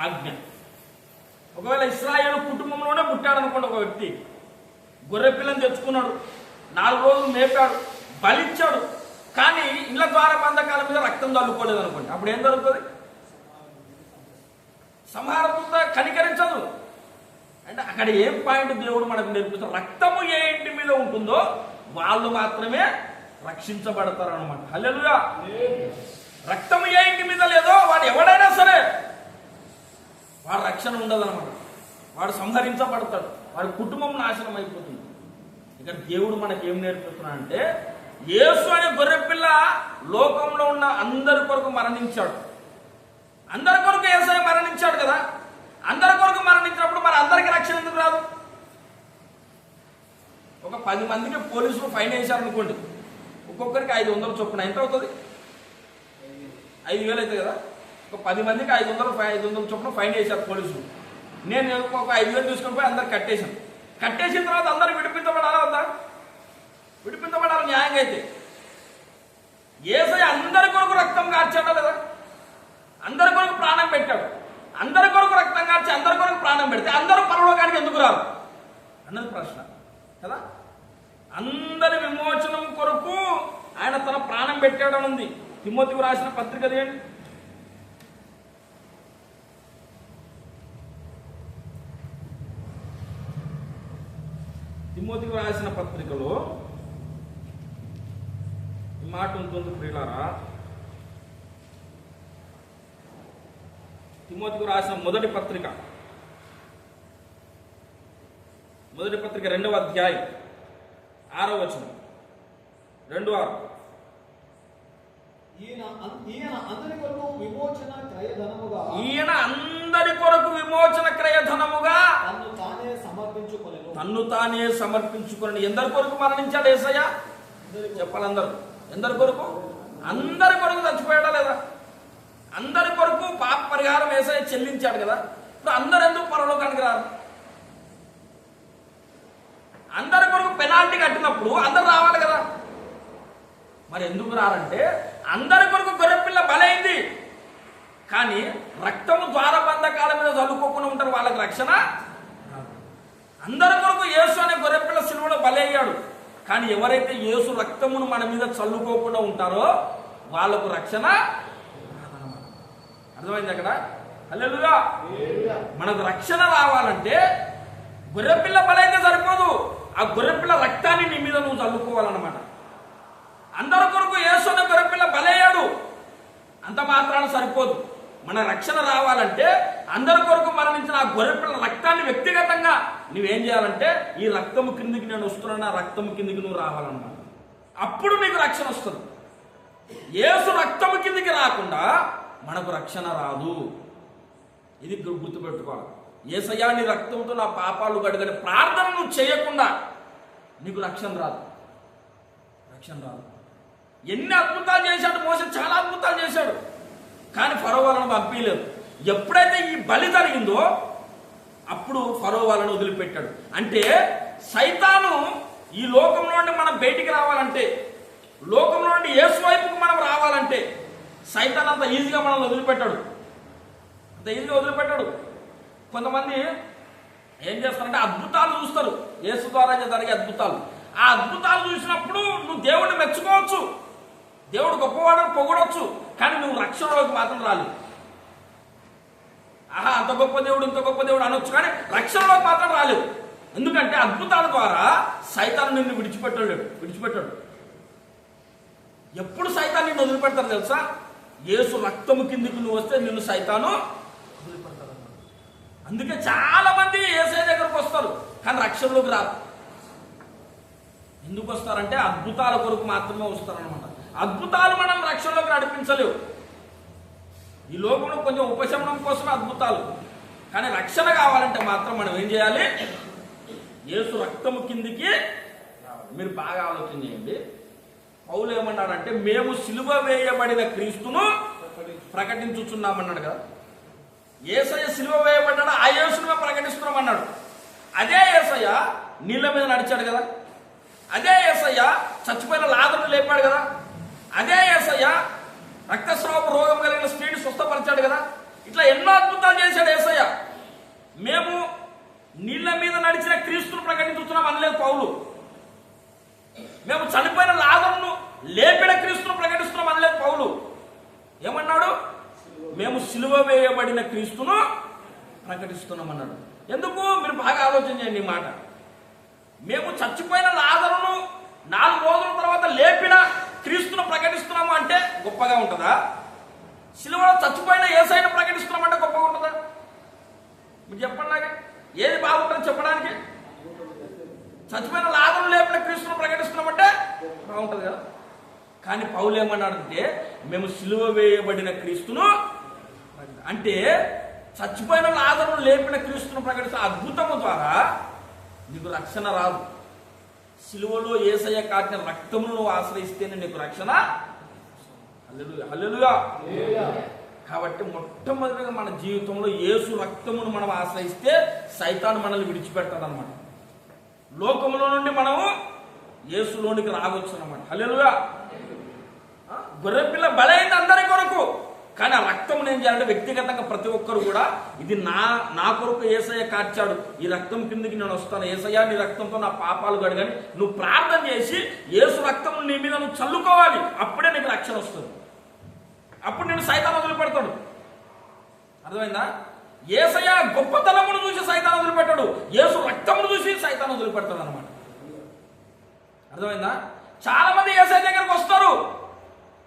ఆజ్ఞ. ఒకవేళ ఇశ్రాయేలు కుటుంబంలోనే పుట్టాడు అనుకోండి, ఒక వ్యక్తి గొర్రె పిల్లని తెచ్చుకున్నాడు, 4 రోజులు మేపాడు, బలిచ్చాడు, కానీ ఇళ్ల ద్వారబంధకాల మీద రక్తం చల్లుకోలేదు అనుకోండి, అప్పుడు ఏం జరుగుతుంది? సంహారదూత కనికరించదు. అంటే అక్కడ ఏం పాయింట్ దేవుడు మనకు నేర్పిస్తాడు? రక్తము ఏ ఇంటి మీద ఉంటుందో వాళ్ళు మాత్రమే రక్షించబడతారు అనమాట. హల్లెలూయా. రక్తము ఏ ఇంటి మీద లేదో వాడు ఎవడైనా సరే వాడు రక్షణ ఉండదన్నమాట. వాడు సంహరించబడతాడు, వాడి కుటుంబం నాశనం అయిపోతుంది. ఇక్కడ దేవుడు మనకి ఏం నేర్పిస్తున్నాడంటే యేసు అనే గొర్రెపిల్ల లోకంలో ఉన్న అందరి కొరకు మరణించాడు. అందరి కొరకు యేసయ్య మరణించాడు కదా. అందరి కొరకు మరణించినప్పుడు మరి అందరికీ రక్షణ ఎందుకు రాదు? ఒక 10 మందికి పోలీసులు ఫైన్ వేశారనుకోండి, ఒక్కొక్కరికి 500 చొప్పున ఎంత అవుతుంది? 5,000 అవుతుంది కదా. ఒక 10 మందికి 500 చొప్పున ఫైన్ వేశారు పోలీసులు. నేను ఒక 5,000 తీసుకొని పోయి అందరికి కట్టేశాను. కట్టేసిన తర్వాత అందరూ విడిపించబడాలా వద్దా? విడిపించబడాలి న్యాయంగా. అయితే యేసయ్య అందరి కొరకు రక్తం కార్చాడా లేదా? అందరి కొరకు ప్రాణం పెట్టాడు. అందరి కొరకు రక్తం కార్చి అందరి కొరకు ప్రాణం పెడితే అందరూ పరలోకానికి ఎందుకు రారు అన్నది ప్రశ్న కదా. అందరి విమోచనం కొరకు ఆయన తన ప్రాణం పెట్టాడని ఉంది. తిమోతికి రాసిన పత్రిక ఏంటి? తిమోతికి రాసిన పత్రికలో ఈ మాట ఉంటుంది ప్రియులారా. తిమోతికి రాసిన మొదటి పత్రిక 2వ అధ్యాయం 6వ వచనం 2:6. ఈయన అందరి కొరకు విమోచన క్రయధనముగా తన్ను తానే సమర్పించుకొని ఎందరి కొరకు మరణించాడు యేసయ్య? చెప్పాలందరూ. ఎందరి కొరకు? అందరి కొరకు చచ్చిపోయాడా లేదా? అందరి కొరకు పాప పరిహారం యేసయ్య చెల్లించాడు కదా. ఇప్పుడు అందరు ఎందుకు పరలోకానికి రారు? అందరి కొరకు పెనాల్టీ కట్టినప్పుడు అందరు రావాలి కదా. మరి ఎందుకు రారంటే అందరి కొరకు గొర్రెపిల్ల బలైంది, కానీ రక్తము ద్వారబంధకాల మీద చల్లుకోకుండా ఉంటారు, వాళ్ళకి రక్షణ. అందరి కొరకు యేసు అనే గొర్రెపిల్ల సిలువలో బలయ్యాడు, కానీ ఎవరైతే యేసు రక్తమును మన మీద చల్లుకోకుండా ఉంటారో వాళ్ళకు రక్షణ. అర్థమైంది అక్కడ? హల్లెలూయా. మనకు రక్షణ రావాలంటే గొర్రెపిల్ల బలైతే సరిపోదు, ఆ గొర్రెపిల్ల రక్తాన్ని నీ మీద నువ్వు చల్లుకోవాలన్నమాట. అందరి కొరకు యేసు అనే గొర్రెపిల్ల బలయ్యాడు, అంత మాత్రాన సరిపోదు. మన రక్షణ రావాలంటే అందరి కొరకు మరణించిన ఆ గొర్రెపిల్ల రక్తాన్ని వ్యక్తిగతంగా నువ్వేం చేయాలంటే, ఈ రక్తము కిందికి నేను వస్తున్నాను, ఆ రక్తము కిందికి నువ్వు రావాలన్నమాట. అప్పుడు నీకు రక్షణ వస్తుంది. యేసు రక్తము కిందికి రాకుండా మనకు రక్షణ రాదు. ఇది గుర్తుపెట్టుకోవాలి. యేసయ్యా నీ రక్తంతో నా పాపాలు కడుగని ప్రార్థన నువ్వు చేయకుండా నీకు రక్షణ రాదు. ఎన్ని అద్భుతాలు చేశాడు మోసే, చాలా అద్భుతాలు చేశాడు, కానీ ఫరో వాళ్ళను పంపించలేదు. ఎప్పుడైతే ఈ బలి జరిగిందో అప్పుడు ఫరో వాళ్ళను వదిలిపెట్టాడు. అంటే సైతాను ఈ లోకంలో నుండి మనం బయటికి రావాలంటే, లోకంలో నుండి యేసు వైపుకు మనం రావాలంటే సైతాన్ అంత ఈజీగా మనల్ని వదిలిపెట్టాడు. కొంతమంది ఏం చేస్తారంటే అద్భుతాలు చూస్తారు, యేసు ద్వారా జరిగే అద్భుతాలు. ఆ అద్భుతాలు చూసినప్పుడు నువ్వు దేవుడిని మెచ్చుకోవచ్చు, దేవుడు గొప్పవాడని పొగడవచ్చు, కానీ నువ్వు రక్షణలోకి మాత్రం రాలేదు. అంత గొప్ప దేవుడు ఇంత గొప్ప దేవుడు అనొచ్చు, కానీ రక్షణలోకి మాత్రం రాలేదు. ఎందుకంటే అద్భుతాల ద్వారా సైతాను నిన్ను విడిచిపెట్టాడు. ఎప్పుడు సైతాను నిన్ను వదిలిపెడతారు తెలుసా? యేసు రక్తము కిందికి నువ్వు వస్తే నిన్ను సైతాను వదిలిపెడతారు. అందుకే చాలా మంది యేసయ్య దగ్గరకు వస్తారు, కానీ రక్షణలోకి రారు. ఎందుకు వస్తారంటే అద్భుతాల కొరకు మాత్రమే వస్తారనమాట. అద్భుతాలు మనం రక్షణలోకి నడిపించలేవు. ఈ లోకంలో కొంచెం ఉపశమనం కోసమే అద్భుతాలు, కానీ రక్షణ కావాలంటే మాత్రం మనం ఏం చేయాలి? యేసు రక్తము కిందికి. మీరు బాగా ఆలోచన చేయండి. పౌలు ఏమన్నాడంటే, మేము సిలువ వేయబడిన క్రీస్తును ప్రకటించుచున్నామన్నాడు కదా. యేసయ్య సిలువ వేయబడ్డాడు, ఆ యేసును మేము ప్రకటిస్తున్నామన్నాడు. అదే యేసయ్య నీళ్ళ మీద నడిచాడు కదా. అదే యేసయ్య చచ్చిపోయిన లాజరును లేపాడు కదా. అదే యేసయ్య రక్తస్రావ రోగం కలిగిన స్త్రీని స్వస్థపరిచాడు కదా. ఇట్లా ఎన్నో అద్భుతాలు చేశాడు యేసయ్య. మేము నీళ్ళ మీద నడిచిన క్రీస్తును ప్రకటించుతున్నాం అనలేదు పౌలు. మేము చనిపోయిన లాజరును లేపిన క్రీస్తును ప్రకటిస్తున్నాం అనలేదు పౌలు. ఏమన్నాడు? మేము సిలువ వేయబడిన క్రీస్తును ప్రకటిస్తున్నాం అన్నాడు. ఎందుకు? మీరు బాగా ఆలోచన చేయండి ఈ మాట. మేము చచ్చిపోయిన లాజరును 4 రోజుల తర్వాత లేపిన క్రీస్తును ప్రకటిస్తున్నాము అంటే గొప్పగా ఉంటుందా? సిలువలో చచ్చిపోయిన యేసయ్యను ప్రకటిస్తున్నామంటే గొప్పగా ఉంటుందా? మీరు చెప్పండి, నాకు ఏది బాగుంటుంది చెప్పడానికి? చచ్చిపోయిన లాజరును లేపిన క్రీస్తును ప్రకటిస్తున్నామంటే బాగుంటుంది కదా. కానీ పౌలు ఏమన్నాడంటే మేము సిలువ వేయబడిన క్రీస్తును, అంటే చచ్చిపోయిన లాజరును లేపిన క్రీస్తును ప్రకటిస్తున్న అద్భుతము ద్వారా నీకు రక్షణ రాదు. సిలువలో యేసయ్య కాచిన రక్తమును నువ్వు ఆశ్రయిస్తేనే నీకు రక్షణ. హల్లెలూయా. కాబట్టి మొట్టమొదటిగా మన జీవితంలో యేసు రక్తమును మనం ఆశ్రయిస్తే సైతాను మనల్ని విడిచిపెడతాడు అనమాట. లోకములో నుండి మనము యేసులోనికి రావచ్చు అనమాట. హల్లెలూయా. గొర్రెపిల్ల బలైంది అందరి కొరకు, కానీ ఆ రక్తం ఏం చేయాలంటే వ్యక్తిగతంగా ప్రతి ఒక్కరు కూడా ఇది నా కొరకు యేసయ్య కార్చాడు, ఈ రక్తం కిందకి నేను వస్తాను, యేసయ్య నీ రక్తంతో నా పాపాలు కడగని నువ్వు ప్రార్థన చేసి యేసు రక్తం నీ మీద నువ్వు చల్లుకోవాలి. అప్పుడే నీకు రక్షణ వస్తుంది. అప్పుడు నేను సైతాను వదిలిపెడతాడు. అర్థమైందా? యేసయ్య గొప్పతనమును చూసి సైతాను వదిలిపెట్టాడు, యేసు రక్తమును చూసి సైతాను వదిలిపెడతాడు అనమాట. అర్థమైందా? చాలా మంది యేసయ్య దగ్గరకు వస్తారు,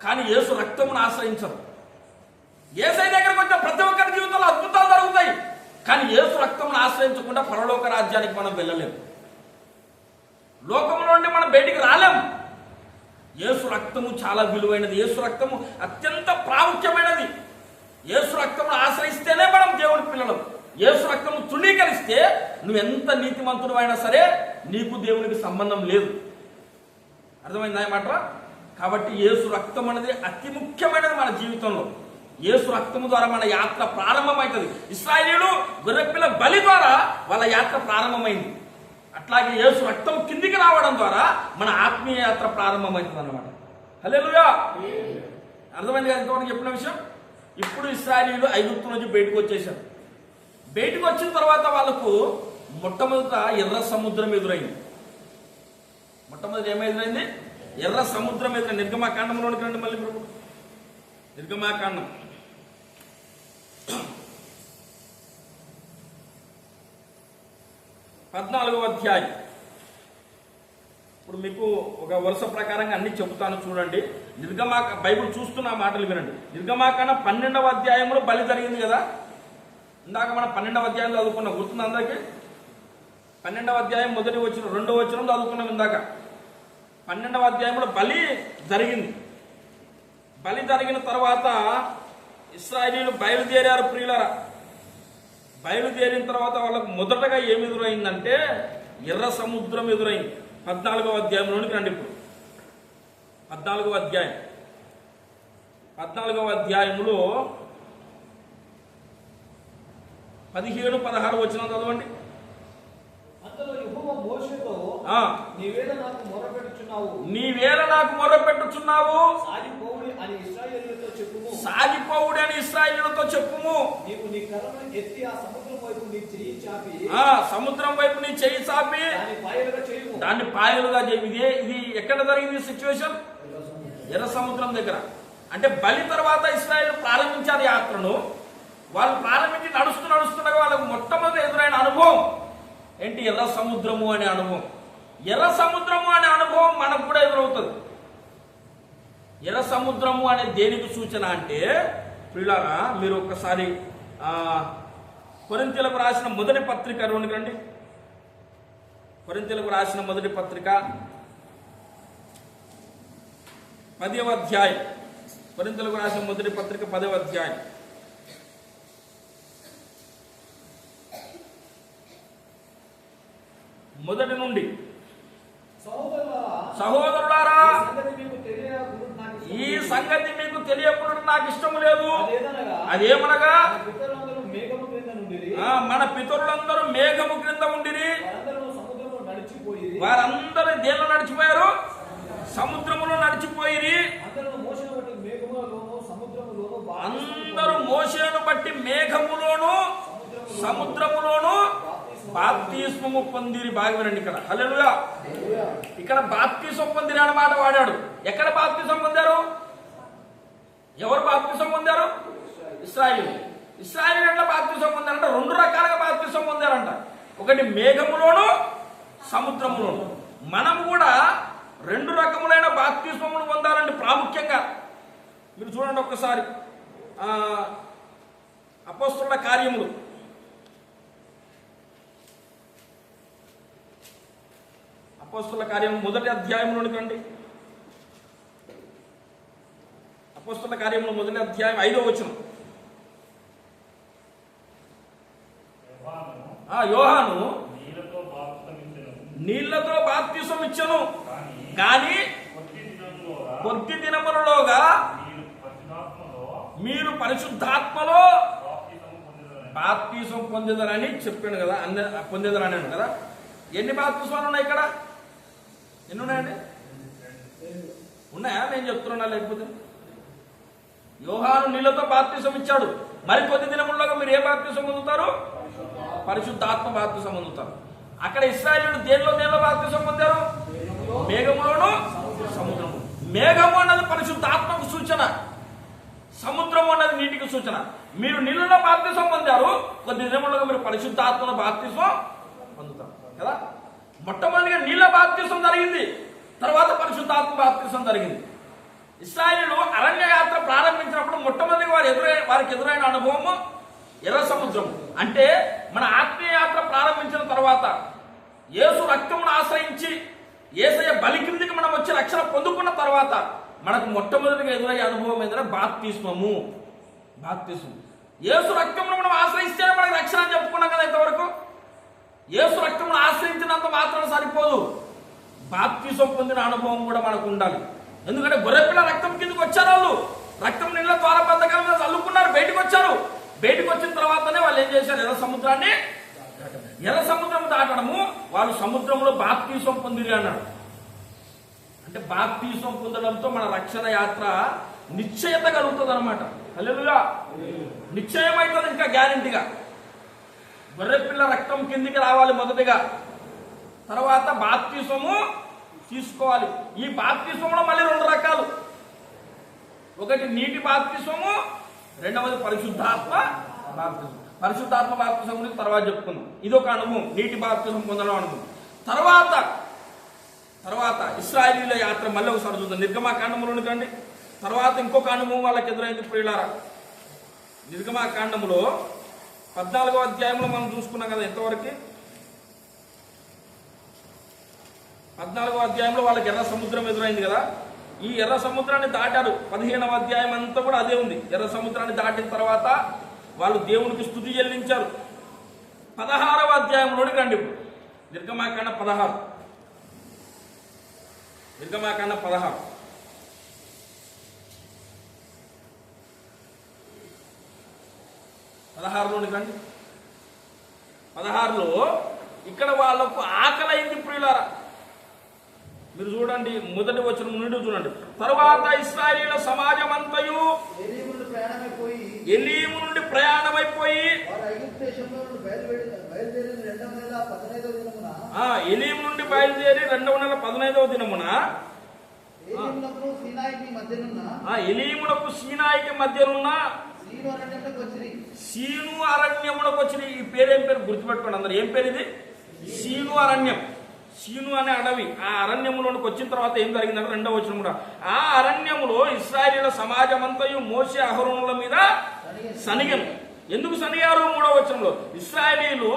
కానీ యేసు రక్తమును ఆశ్రయించరు. యేసయ్య దగ్గరకు వచ్చిన ప్రతి ఒక్కరి జీవితంలో అద్భుతాలు జరుగుతాయి, కానీ యేసు రక్తమును ఆశ్రయించకుండా పరలోక రాజ్యానికి మనం వెళ్ళలేము. లోకము నుండి మనం బయటికి రాలేము. యేసు రక్తము చాలా విలువైనది. యేసు రక్తము అత్యంత ప్రాముఖ్యమైనది. యేసు రక్తమును ఆశ్రయిస్తేనే మనం దేవుని పిల్లలం. యేసు రక్తము తృణీకరిస్తే నువ్వు ఎంత నీతిమంతుడు అయినా సరే నీకు దేవునికి సంబంధం లేదు. అర్థమైందా ఈ మాట? కాబట్టి యేసు రక్తం అనేది అతి ముఖ్యమైనది మన జీవితంలో. యేసు రక్తము ద్వారా మన యాత్ర ప్రారంభమవుతుంది. ఇశ్రాయేలీయులు గొర్రెపిల్ల బలి ద్వారా వాళ్ళ యాత్ర ప్రారంభమైంది. అట్లాగే యేసు రక్తం కిందికి రావడం ద్వారా మన ఆత్మీయ యాత్ర ప్రారంభమవుతుంది అన్నమాట. హల్లెలూయా. అర్థమైంది కదా ఇంతవరకు చెప్పిన విషయం? ఇప్పుడు ఇశ్రాయేలీయులు ఐగుప్తు నుంచి బయటకు వచ్చేసారు. బయటకు వచ్చిన తర్వాత వాళ్ళకు మొట్టమొదట ఎర్ర సముద్రం ఎదురైంది. మొట్టమొదటి ఏమైంది? ఎర్ర సముద్రం ఎదురు. నిర్గమాకాండంలోనికి రండి మళ్ళీ. ప్రభు నిర్గమాకాండం 14వ అధ్యాయం. ఇప్పుడు మీకు ఒక వరుస ప్రకారంగా అన్ని చెబుతాను చూడండి. బైబిల్ చూస్తున్న మాటలు వినండి. నిర్గమాకాండం 12వ అధ్యాయంలో బలి జరిగింది కదా. ఇందాక మనం 12వ అధ్యాయం చదువుకున్నాం, గుర్తుంది అందరికీ? 12వ అధ్యాయం మొదటి వచనం 2వ వచనం చదువుకున్నాం ఇందాక. 12వ అధ్యాయంలో బలి జరిగింది. బలి జరిగిన తర్వాత ఇశ్రాయేలీయులు బయలుదేరారు. ప్రియులారా, బయలుదేరిన తర్వాత వాళ్ళకు మొదటగా ఏమి ఎదురైందంటే ఎర్ర సముద్రం ఎదురైంది. 14వ అధ్యాయంలోనికి రండి. ఇప్పుడు 14వ అధ్యాయం. 14వ అధ్యాయంలో 17, 16 వచనం చదవండి. అంతలో యెహోవా మోషేతో, నీవేళ నాకు మొర్రపెట్టుచున్నావు, సాగిపోవుడి అని ఇశ్రాయేలీయులతో చెప్పుము. నీవు నీ కర్రను ఎత్తి ఆ సముద్రం వైపు నీ చెయ్యి చాపి, దాన్ని పాయలుగా చేయి. ఇది ఎక్కడ జరిగింది సిచ్యువేషన్? ఎర్ర సముద్రం దగ్గర. అంటే బలి తర్వాత ఇశ్రాయేలు ప్రారంభించారు యాత్రను. వాళ్ళు ప్రారంభించి నడుస్తుండగా వాళ్ళకు మొట్టమొదటి ఎదురైన అనుభవం ఏంటి? ఎర్ర సముద్రము అనే అనుభవం. ఎర్ర సముద్రము అనే అనుభవం మనకు కూడా ఎదురవుతుంది. ఎర్ర సముద్రము అనే దేనికి సూచన అంటే, ప్రియులారా, మీరు ఒక్కసారి కొరింథీయులకు రాసిన మొదటి పత్రిక రండి. కొరింథీయులకు రాసిన మొదటి పత్రిక 10వ అధ్యాయం. కొరింథీయులకు రాసిన మొదటి పత్రిక 10వ అధ్యాయం. మొదటి నుండి. సహోదరులారా, ఈ సంగతి మీకు తెలియకుండా నాకు ఇష్టం లేదు. అదేమనగా మన పితరులందరూ మేఘము క్రింద ఉండిరి. వారందరూ దేనిలో నడిచిపోయారు? సముద్రములో నడిచిపోయిరి. అందరూ మోషేను బట్టి మేఘములోను సముద్రములోను బాప్తిస్మము పొందిరి. బాగా వినండి ఇక్కడ. హల్లెలూయా. ఇక్కడ బాప్తిసం పొందిరి అనే మాట వాడాడు. ఎక్కడ బాప్తిసం పొందారు? ఎవరు బాప్తిసం పొందారు? ఇశ్రాయేలీయులు. ఇశ్రాయేలీయులు ఎట్లా బాప్తిసం పొందారంట? 2 రకాలుగా బాప్తిసం పొందారంట. ఒకటి మేఘములోను సముద్రములోను. మనం కూడా 2 రకములైన బాప్తిస్మమును పొందాలండి ప్రాముఖ్యంగా. మీరు చూడండి ఒక్కసారి అపోస్తలుల కార్యములు అపోస్తలుల కార్యం 1వ అధ్యాయంలోనికి రండి. అపోస్తలుల కార్యంలో 1వ అధ్యాయం 5వ వచనం. యోహాను నీళ్లతో బాప్తిసం ఇచ్చెను, కానీ కొద్ది దినములలోగా మీరు పరిశుద్ధాత్మలో బాప్తిసం పొందేదరని చెప్పాను కదా, పొందేదరని కదా. ఎన్ని బాప్తిసాలు ఉన్నాయి ఇక్కడ? ఎన్ని ఉన్నాయండి? ఉన్నాయా? నేను చెప్తున్నా లేకపోతే? యోహాను నీళ్లతో బాప్తిసం ఇచ్చాడు, మరి కొద్ది దినముల్లోగా మీరు ఏ బాప్తిసం పొందుతారు? పరిశుద్ధాత్మ బాప్తిసం పొందుతారు. అక్కడ ఇశ్రాయేలీయులు దేనిలో బాప్తిసం పొందారు? మేఘములోను సముద్రము. మేఘము అన్నది పరిశుద్ధాత్మకు సూచన, సముద్రము అన్నది నీటికి సూచన. మీరు నీళ్ళలో బాప్తిసం పొందారు, కొద్ది దినములుగా మీరు పరిశుద్ధాత్మలో బాప్తిసం పొందుతారు కదా. మొట్టమొదటిగా నీళ్ళ బాప్తిసం జరిగింది, తర్వాత పరిశుద్ధాత్మ బాప్తిసం జరిగింది. ఇశ్రాయేలీయులు అరణ్య యాత్ర ప్రారంభించినప్పుడు మొట్టమొదటిగా వారికి ఎదురైన అనుభవము ఎర్ర సముద్రం. అంటే మన ఆత్మీయ యాత్ర ప్రారంభించిన తర్వాత యేసు రక్తమును ఆశ్రయించి యేసయ్య బలి కిందికి మనం వచ్చి రక్షణ పొందుకున్న తర్వాత మనకు మొట్టమొదటిగా ఎదురయ్యే అనుభవం ఏంటంటే బాప్తిస్మము. బాప్తిస్మం. యేసు రక్తమును మనం ఆశ్రయిస్తేనే మనకు రక్షణ అని చెప్పుకున్నాం కదా ఇంతవరకు. యేసు రక్తమును ఆశ్రయించినంత మాత్రం సరిపోదు, బాప్తిసం పొందిన అనుభవం కూడా మనకు ఉండాలి. ఎందుకంటే గొర్రెపిల్ల రక్తం కిందకి వచ్చారు, వాళ్ళు రక్తం నీళ్ళ ద్వారా బద్దకాల మీద చల్లుకున్నారు, బయటకు వచ్చారు. బయటకు వచ్చిన తర్వాతనే వాళ్ళు ఏం చేశారు? ఎర్ర సముద్రం దాటడము, వాళ్ళు సముద్రంలో బాప్తిసం పొందిరి అన్నాడు. అంటే బాప్తిసం పొందడంతో మన రక్షణ యాత్ర నిశ్చయత కలుగుతుంది అనమాట. హల్లెలూయా. నిశ్చయమైతుంది, ఇంకా గ్యారెంటీగా. గొర్రెపిల్ల రక్తం కిందికి రావాలి మొదటిగా, తర్వాత బాప్తిసము తీసుకోవాలి. ఈ బాప్తిసంలో మళ్ళీ 2 రకాలు. ఒకటి నీటి బాప్తిసము, రెండవది పరిశుద్ధాత్మ బాప్తిసం. పరిశుద్ధాత్మ బాప్తిసం గురించి తర్వాత చెప్పుకుందాం. ఇది ఒక అనుభవం, నీటి బాప్తిసం పొందడం అనుభవం. తర్వాత ఇశ్రాయేలీయుల యాత్ర మళ్ళీ ఒకసారి చూద్దాం. నిర్గమాకాండములోనికి రండి. తర్వాత ఇంకొక అనుభవం వాళ్ళకి ఎదురైంది ప్రియులారా. నిర్గమాకాండములో 14వ అధ్యాయంలో మనం చూసుకున్నాం కదా ఎంతవరకు. 14వ అధ్యాయంలో వాళ్ళకి ఎర్ర సముద్రం ఎదురైంది కదా. ఈ ఎర్ర సముద్రాన్ని దాటారు. 15వ అధ్యాయం అంతా కూడా అదే ఉంది. ఎర్ర సముద్రాన్ని దాటిన తర్వాత వాళ్ళు దేవునికి స్తుతి చెల్లించారు. 16వ అధ్యాయంలోనికి రండి. ఇప్పుడు నిర్గమాకాండ 16. నిర్గమాకాండ 16. 16లోనికి రండి. 16లో ఇక్కడ వాళ్ళకు ఆకలి అయింది ప్రియులారా. మీరు చూడండి, మొదటి వచనం నుండి చూడండి. తరువాత ఇశ్రాయేలీయుల సమాజం అంతయు ఎలీము నుండి ప్రయాణమైపోయి ఎలీము నుండి బయలుదేరి 2వ నెల 15వ దినమున ఎలీమునకు సీనాయికి మధ్యనున్న సీను అరణ్యమునకు వచ్చిన. ఈ పేరేం పేరు గుర్తుపెట్టుకోండి అందరు. ఏం పేరు ఇది? సీను అరణ్యం. సీను అనే అడవి. ఆ అరణ్యములోనికి వచ్చిన తర్వాత ఏం జరిగిందంటే 2వ వచనం కూడా, ఆ అరణ్యములో ఇశ్రాయేలీయుల సమాజం అంతయు మోషే అహరోనుల మీద సనిగను. ఎందుకు సనిగారు? 3వ వచనంలో, ఇశ్రాయేలీయులు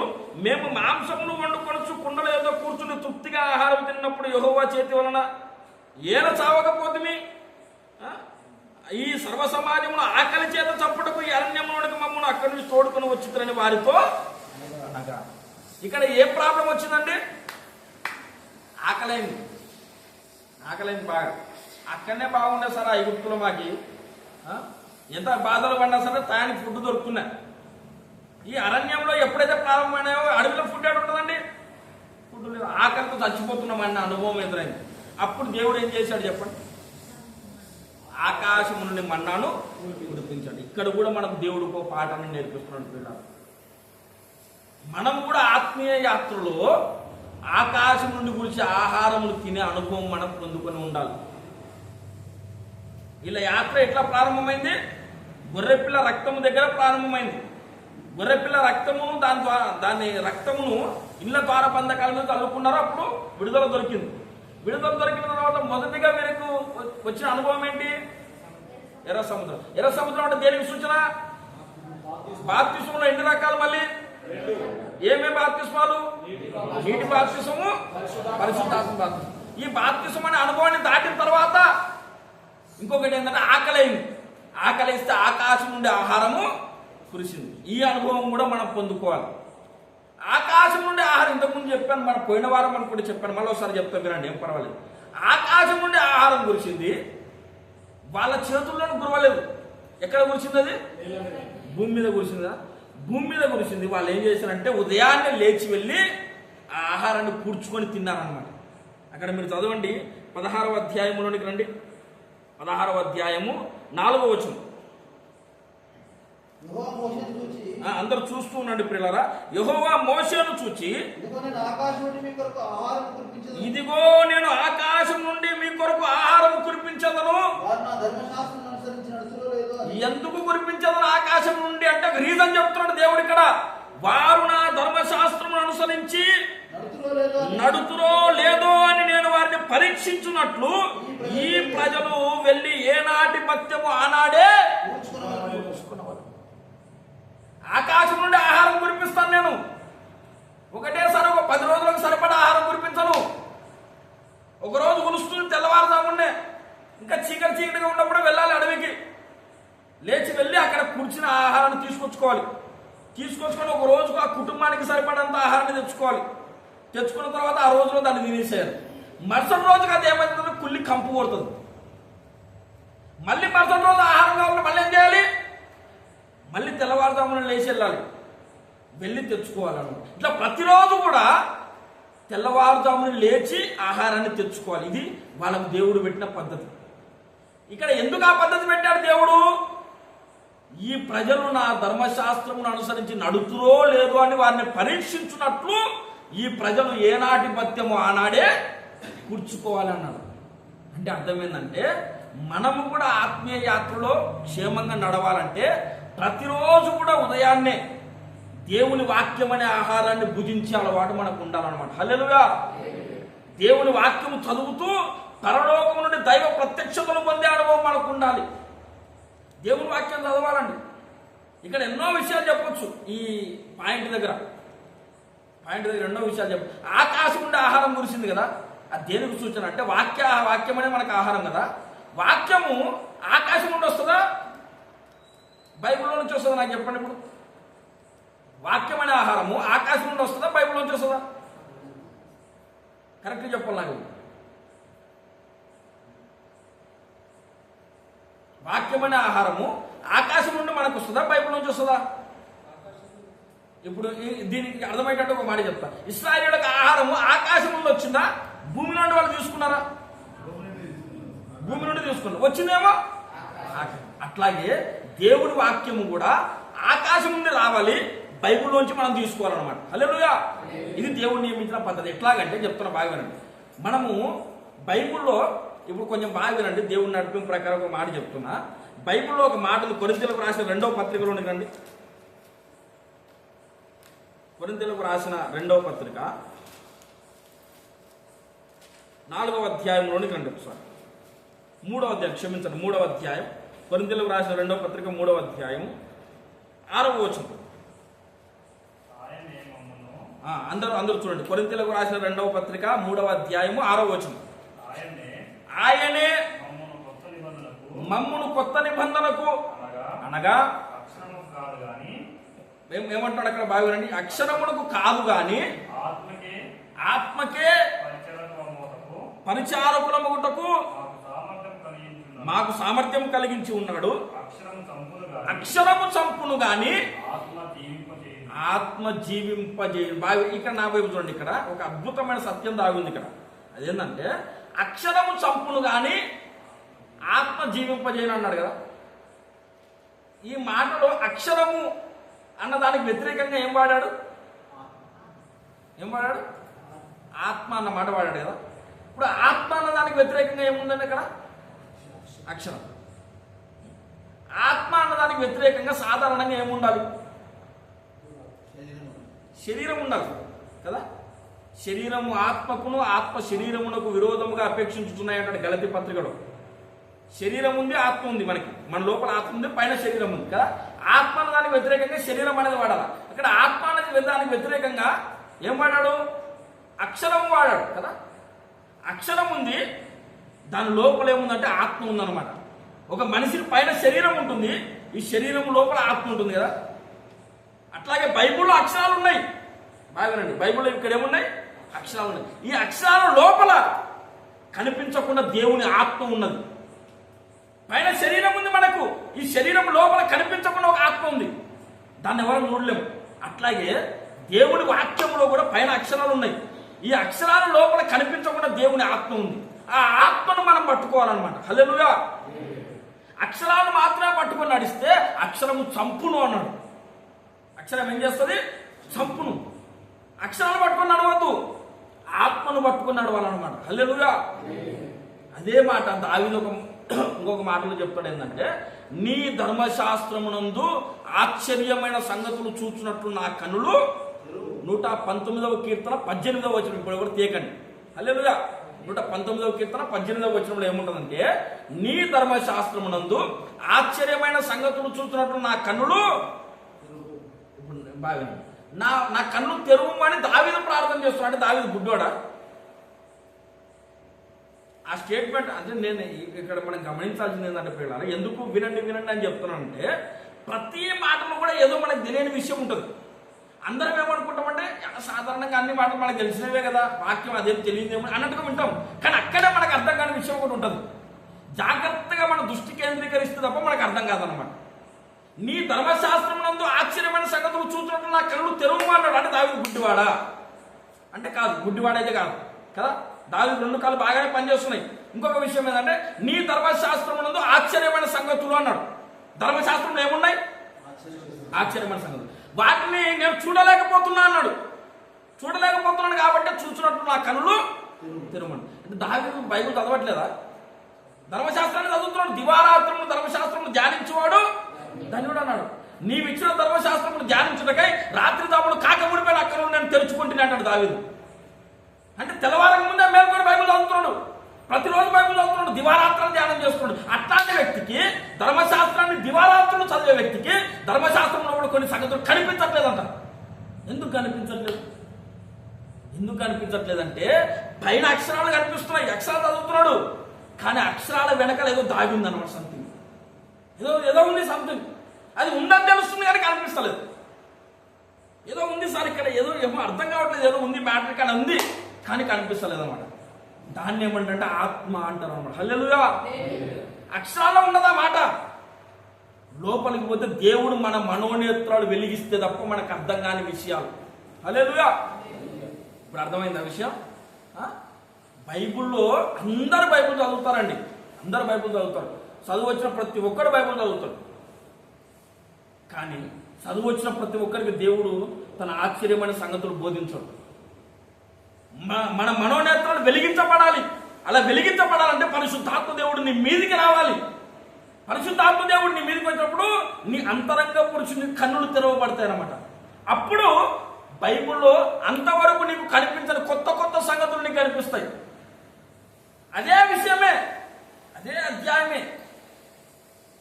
మేము మాంసమును వండుకొనొచ్చు కుండల ఏదో కూర్చుని తృప్తిగా ఆహారం తిన్నప్పుడు యెహోవా చేతి వలన ఏల చావకపోతిమి. ఈ సర్వ సమాజమును ఆకలి చేత చప్పుటకు ఈ అరణ్యములోనికి మమ్మల్ని అక్కడి నుంచి తోడుకొని వచ్చిందని వారితో అనగా. ఇక్కడ ఏ ప్రాబ్లం వచ్చిందండి? ఆకలైంది బాగా. అక్కడనే బాగుండే సార్ ఆ ఐగుప్తులో మాకి ఎంత బాధలు పడినా సరే టయానికి ఫుడ్ దొరుకుతున్నాయి. ఈ అరణ్యంలో ఎప్పుడైతే ప్రారంభమైనాయో అడవిలో ఫుడ్ ఎక్కడ ఉంటుందండి? ఫుడ్ లేదు, ఆకలితో చచ్చిపోతున్నామన్న అనుభవం ఎదురైంది. అప్పుడు దేవుడు ఏం చేశాడు చెప్పండి? ఆకాశం నుండి మన్నాను కురిపించాడు. ఇక్కడ కూడా మనకు దేవుడు ఒక పాఠాన్ని నేర్పిస్తున్నాడు పిల్లలు. మనం కూడా ఆత్మీయ యాత్రలో ఆకాశం నుండి గురించి ఆహారములు తినే అనుభవం మనం పొందుకొని ఉండాలి. ఇలా యాత్ర ఎట్లా ప్రారంభమైంది? గొర్రెపిల్ల రక్తము దగ్గర ప్రారంభమైంది. గొర్రెపిల్ల రక్తమును దాని రక్తమును ఇళ్ళ ద్వార బంధకాల మీద చల్లుకున్నారు. అప్పుడు విడుదల దొరికింది. విడుదల దొరికిన తర్వాత మొదటిగా వీరికి వచ్చిన అనుభవం ఏంటి? ఎర్ర సముద్రం. ఎర్ర సముద్రం అంటే దేనికి సూచన? బాప్తిసంలో ఎన్ని రకాలు? మళ్ళీ ఏమేమి బాప్తిస్మాలు? నీటి బాప్తిసము, పరిశుద్ధాత్మ బాప్తిసం. ఈ బాప్తిసం అనే అనుభవాన్ని దాటిన తర్వాత ఇంకొకటి ఏంటంటే ఆకలైంది. ఆకలిస్తే ఆకాశం నుండి ఆహారము కురిసింది. ఈ అనుభవం కూడా మనం పొందుకోవాలి. ఆకాశం నుండి ఆహారం ఇంతకుముందు చెప్పాను, మనం పోయిన వారం మనం కూడా చెప్పాను, మళ్ళీ ఒకసారి చెప్తా వినండి, ఏం పర్వాలేదు. ఆకాశం నుండి ఆహారం కురిసింది, వాళ్ళ చేతుల్లోనూ కురవలేదు. ఎక్కడ కురిసింది? అది భూమి మీద కురిసిందా? భూమి మీద కురిసింది. వాళ్ళు ఏం చేశారంటే ఉదయాన్నే లేచి వెళ్ళి ఆ ఆహారాన్ని కూర్చుకొని తిన్నారనమాట. అక్కడ మీరు చదవండి, 16వ అధ్యాయంలోనికి రండి. 16వ అధ్యాయము 4వ వచనం. యెహోవా మోషేను చూచి, అందరూ చూస్తూ ఉండండి ప్రియులారా. యెహోవా మోషేను చూచి, ఇదిగో నేను ఆకాశం నుండి మీ కొరకు ఆహారం కురిపించెదను. ఇదిగో నేను ఆకాశం నుండి మీ కొరకు ఆహారం కురిపించదను. వారు నా ధర్మశాస్త్రం అనుసరించి నడుచులో లేదో అని. ఎందుకు కురిపించదను ఆకాశం నుండి అంటే రీజన్ చెప్తున్నాడు దేవుడు ఇక్కడ. వారు నా ధర్మశాస్త్రం అనుసరించి నడుతురో లేదో అని నేను వారిని పరీక్షించున్నట్లు ఈ ప్రజలు వెళ్ళి ఏనాటి భక్త్యము ఆనాడే కూర్చుకున్నవారు. ఆకాశం నుండి ఆహారం కురిపిస్తాను నేను. ఒకటేసారి ఒక 10 రోజులకు సరిపడా ఆహారం కురిపించను. ఒకరోజు కురుస్తుంది తెల్లవారుజామునే, ఇంకా చీకటిగా ఉన్నప్పుడు వెళ్ళాలి అడవికి. లేచి వెళ్ళి అక్కడ కూర్చున్న ఆహారాన్ని తీసుకొచ్చుకొని ఒక రోజుకు ఆ కుటుంబానికి సరిపడంత ఆహారాన్ని తెచ్చుకోవాలి. తెచ్చుకున్న తర్వాత ఆ రోజులో దాన్ని తినేసేయాలి. మరుసటి రోజుకి అది ఏమైతుందో కుళ్ళి కంపు కొడుతుంది. మళ్ళీ మరుసటి రోజు ఆహారం కావాలంటే మళ్ళీ ఏం చేయాలి? మళ్ళీ తెల్లవారుజామున లేచి వెళ్ళాలి, వెళ్ళి తెచ్చుకోవాలన్నమాట. ఇట్లా ప్రతిరోజు కూడా తెల్లవారుజామున లేచి ఆహారాన్ని తెచ్చుకోవాలి. ఇది వాళ్ళకు దేవుడు పెట్టిన పద్ధతి. ఇక్కడ ఎందుకు ఆ పద్ధతి పెట్టాడు దేవుడు? ఈ ప్రజలు నా ధర్మశాస్త్రమును అనుసరించి నడుతురో లేదో అని వారిని పరీక్షించున్నట్లు ఈ ప్రజలు ఏనాటి భత్యమో ఆనాడే కూర్చుకోవాలన్నాడు. అంటే అర్థమైందంటే మనము కూడా ఆత్మీయ యాత్రలో క్షేమంగా నడవాలంటే ప్రతిరోజు కూడా ఉదయాన్నే దేవుని వాక్యం అనే ఆహారాన్ని భుజించే అలవాటు మనకు ఉండాలన్నమాట. హల్లెలూయా. దేవుని వాక్యము చదువుతూ పరలోకము నుండి దైవ ప్రత్యక్షతలు పొందే అనుభవం మనకు ఉండాలి. దేవుని వాక్యం చదవాలండి. ఇక్కడ ఎన్నో విషయాలు చెప్పొచ్చు. ఈ పాయింట్ దగ్గర ఎన్నో విషయాలు చెప్పచ్చు. ఆకాశం నుండి ఆహారం కురిసింది కదా, అది దేనికి సూచన అంటే వాక్యం అనే మనకు ఆహారం కదా. వాక్యము ఆకాశం నుండి వస్తుందా, బైబిల్లో నుంచి వస్తుందా? నాకు చెప్పండి. ఇప్పుడు వాక్యం అనే ఆహారము ఆకాశం నుండి వస్తుందా, బైబిల్ నుంచి వస్తుందా? కరెక్ట్గా చెప్పాలి నాకు. వాక్యం అనే ఆహారము ఆకాశం నుండి మనకు వస్తుందా, బైబిల్ నుంచి వస్తుందా? ఇప్పుడు దీనికి అర్థమయ్యేటట్టు ఒక మాట చెప్తా. ఇశ్రాయేలులకు ఆహారము ఆకాశం నుండి వచ్చిందా, భూమి నుండి వాళ్ళు తీసుకున్నారా? భూమి నుండి తీసుకున్నారు. వచ్చిందేమో. అట్లాగే దేవుడి వాక్యము కూడా ఆకాశం నుండి రావాలి, బైబిల్లోంచి మనం తీసుకోవాలన్నమాట. హల్లెలూయా. ఇది దేవుడు నియమించిన పద్ధతి. ఎట్లాగంటే చెప్తున్నా, బాగా వినండి. మనము బైబిల్లో ఇప్పుడు కొంచెం బాగా వినండి, దేవుని నడిపింపు ప్రకారం ఒక మాట చెప్తున్నా. బైబిల్లో ఒక మాటలు కొరింథీయులకు రాసిన 2వ పత్రికలోనికి రండి. కొరింథీయులకు రాసిన 2వ పత్రిక 4వ అధ్యాయంలోనికి రండి ఒకసారి. 3వ అధ్యాయం, క్షమించండి, 3వ అధ్యాయం. కొరింథీయులకు రాసిన 2వ పత్రిక 3వ అధ్యాయం 6వ వచనం. అందరూ చూడండి. కొరింథీయులకు రాసిన 2వ పత్రిక 3వ అధ్యాయము 6వ వచనం. ఆయనే మమ్మును కొత్త నిబంధనకు అనగా ఏమంటాడు అక్కడ, బాగా వినండి. అక్షరమునకు కాదు గాని ఆత్మకే పరిచారకులముటకు మాకు సామర్థ్యం కలిగించి ఉన్నాడు. అక్షరము చంపును గాని ఆత్మ జీవింపజేయు. బాగా ఇక్కడ నా వైపు చూడండి. ఇక్కడ ఒక అద్భుతమైన సత్యం దాగుంది. ఇక్కడ అదేంటంటే అక్షరము చంపును గాని ఆత్మ జీవింపజేయను అన్నాడు కదా. ఈ మాటలో అక్షరము అన్నదానికి వ్యతిరేకంగా ఏం వాడాడు? ఆత్మ అన్న మాట వాడాడు కదా. ఇప్పుడు ఆత్మ అన్నదానికి వ్యతిరేకంగా ఏముందండి అక్కడ? అక్షరం. ఆత్మ అన్నదానికి వ్యతిరేకంగా సాధారణంగా ఏముండాలి? శరీరం ఉండాలి కదా. శరీరము ఆత్మకును, ఆత్మ శరీరమునకు విరోధముగా అపేక్షించుతున్నాయి అంటాడు గలతీ పత్రికలో. శరీరం ఉంది, ఆత్మ ఉంది. మనకి మన లోపల ఆత్మ ఉంది, పైన శరీరం ఉంది కదా. ఆత్మ అనే దానికి వ్యతిరేకంగా శరీరం అనేది వాడాలి. అక్కడ ఆత్మ అనేది దానికి వ్యతిరేకంగా ఏం వాడాడు? అక్షరం వాడాడు కదా. అక్షరం ఉంది, దాని లోపల ఏముందంటే ఆత్మ ఉందన్నమాట. ఒక మనిషికి పైన శరీరం ఉంటుంది, ఈ శరీరం లోపల ఆత్మ ఉంటుంది కదా. అట్లాగే బైబిల్లో అక్షరాలు ఉన్నాయి. బాగానండి, బైబిల్లో ఇక్కడ ఏమున్నాయి? అక్షరాలు ఉన్నాయి. ఈ అక్షరాల లోపల కనిపించకుండా దేవుని ఆత్మ ఉన్నది. పైన శరీరం ఉంది మనకు, ఈ శరీరం లోపల కనిపించకుండా ఒక ఆత్మ ఉంది, దాన్ని ఎవరు చూడలేము. అట్లాగే దేవుని వాక్యంలో కూడా పైన అక్షరాలు ఉన్నాయి, ఈ అక్షరాల లోపల కనిపించకుండా దేవుని ఆత్మ ఉంది. ఆ ఆత్మను మనం పట్టుకోవాలన్నమాట. హల్లెలూయా. అక్షరాలు మాత్రమే పట్టుకొని నడిస్తే అక్షరము చంపును అన్నాడు. అక్షరం ఏం చేస్తుంది? చంపును. అక్షరాలు పట్టుకొని నడవద్దు, ఆత్మను పట్టుకొని నడవాలన్నమాట. హల్లెలూయా. అదే మాట దావీదు ఇంకొక మాటలో చెప్తాడు ఏంటంటే, నీ ధర్మశాస్త్రమునందు ఆశ్చర్యమైన సంగతులు చూచినట్లు నా కనులు 119వ కీర్తన 18వ వచనం. ఇప్పుడు ఎవరు తేకండి. హల్లెలూయా. 119వ కీర్తన 18వ వచనంలో ఏముంటుందంటే, నీ ధర్మశాస్త్రమునందు ఆశ్చర్యమైన సంగతులు చూచినట్లు నా కన్నులు బాగా నా కన్ను తెరువమని దావీదు ప్రార్థన చేస్తున్నాడు. అంటే దావీదు గుడ్డోడా? ఆ స్టేట్మెంట్ అంటే నేను ఇక్కడ మనం గమనించాల్సింది ఏంటంటే పిల్లలు, ఎందుకు వినండి వినండి అని చెప్తున్నానంటే, ప్రతి మాటలో కూడా ఏదో మనకు తెలియని విషయం ఉంటుంది. అందరం ఏమనుకుంటామంటే సాధారణంగా అన్ని మాటలు మనకు తెలిసినవే కదా, వాక్యం అదేం తెలియదేమో అన్నట్టుగా వింటాం. కానీ అక్కడే మనకు అర్థం కాని విషయం ఒకటి ఉంటుంది. జాగ్రత్తగా మన దృష్టి కేంద్రీకరిస్తే తప్ప మనకు అర్థం కాదన్నమాట. నీ ధర్మశాస్త్రం నందు ఆశ్చర్యమైన సంగతులు చూసినట్టు నా కళ్ళు తెరువమన్నాడు. అంటే దావీదు గుడ్డివాడా అంటే కాదు, గుడ్డివాడైతే కాదు కదా. దావీదు 2 కాళ్ళు బాగానే పనిచేస్తున్నాయి. ఇంకొక విషయం ఏంటంటే, నీ ధర్మశాస్త్రం నందు ఆశ్చర్యమైన సంగతులు అన్నాడు. ధర్మశాస్త్రంలో ఏమున్నాయి? ఆశ్చర్యమైన సంగతులు. వాటిని నేను చూడలేకపోతున్నా అన్నాడు. చూడలేకపోతున్నాను కాబట్టి చూసినట్టు నా కనులు తెరవమని. అంటే దావీదు బైబిల్ చదవట్లేదా? ధర్మశాస్త్రాన్ని చదువుతున్నాడు. దివారాత్రము ధర్మశాస్త్రము ధ్యానించేవాడు ధన్యుడు అన్నాడు. నీవిచ్చిన ధర్మశాస్త్రమును ధ్యానించుటకై రాత్రి దాముడు కాకముడిపైన అక్కడ నేను తెరుచుకుంటున్నా అంటాడు దావీదు. అంటే తెల్లవారం ముందే మేల్కొని బైబిల్ చదువుతున్నాడు, ప్రతిరోజు బైబిల్ చదువుతున్నాడు, దివారాత్రాలు ధ్యానం చేస్తున్నాడు. అట్లాంటి వ్యక్తికి, ధర్మశాస్త్రాన్ని దివారాత్రులు చదివే వ్యక్తికి ధర్మశాస్త్రంలో కూడా కొన్ని సంగతులు కనిపించట్లేదంట. ఎందుకు కనిపించట్లేదు? ఎందుకు కనిపించట్లేదంటే, పైన అక్షరాలు కనిపిస్తున్నాయి, అక్షరాలు చదువుతున్నాడు, కానీ అక్షరాల వెనకాల ఏదో దాగి ఉందన్నమాట. సంథింగ్ ఏదో ఉంది, సంథింగ్ అది ఉందని తెలుస్తుంది కానీ కనిపిస్తలేదు. ఏదో ఉంది సార్, ఇక్కడ ఏమో అర్థం కావట్లేదు, ఏదో ఉంది మ్యాటర్ కానీ ఉంది కానీ కనిపిస్తలేదు అనమాట. దాన్ని ఏమంటే ఆత్మ అంటారు అనమాట. హల్లెలూయా. అక్షరాల్లో ఉన్నదా మాట, లోపలికి పోతే దేవుడు మన మనోనేత్రాలు వెలిగిస్తే తప్ప మనకు అర్థం కాని విషయాలు. హల్లెలూయా. ఇప్పుడు అర్థమైంది ఆ విషయం. బైబిల్లో అందరు బైబిల్ చదువుతారండి, అందరు బైబిల్ చదువుతారు. చదువు వచ్చిన ప్రతి ఒక్కరు బైబిల్ చదువుతాడు. కానీ చదువు వచ్చిన ప్రతి ఒక్కరికి దేవుడు తన ఆశ్చర్యమైన సంగతులు బోధించడు. మన మనోనేత్రాలు వెలిగించబడాలి. అలా వెలిగించబడాలంటే పరిశుద్ధాత్మ దేవుడు నీ మీదికి రావాలి. పరిశుద్ధాత్మ దేవుడు నీ మీదికి వచ్చినప్పుడు నీ అంతరంగ పురుషుని కన్నులు తెరవబడతాయి అన్నమాట. అప్పుడు బైబిల్లో అంతవరకు నీకు కనిపించని కొత్త కొత్త సంగతులు నీకు కనిపిస్తాయి. అదే విషయమే, అదే అధ్యాయమే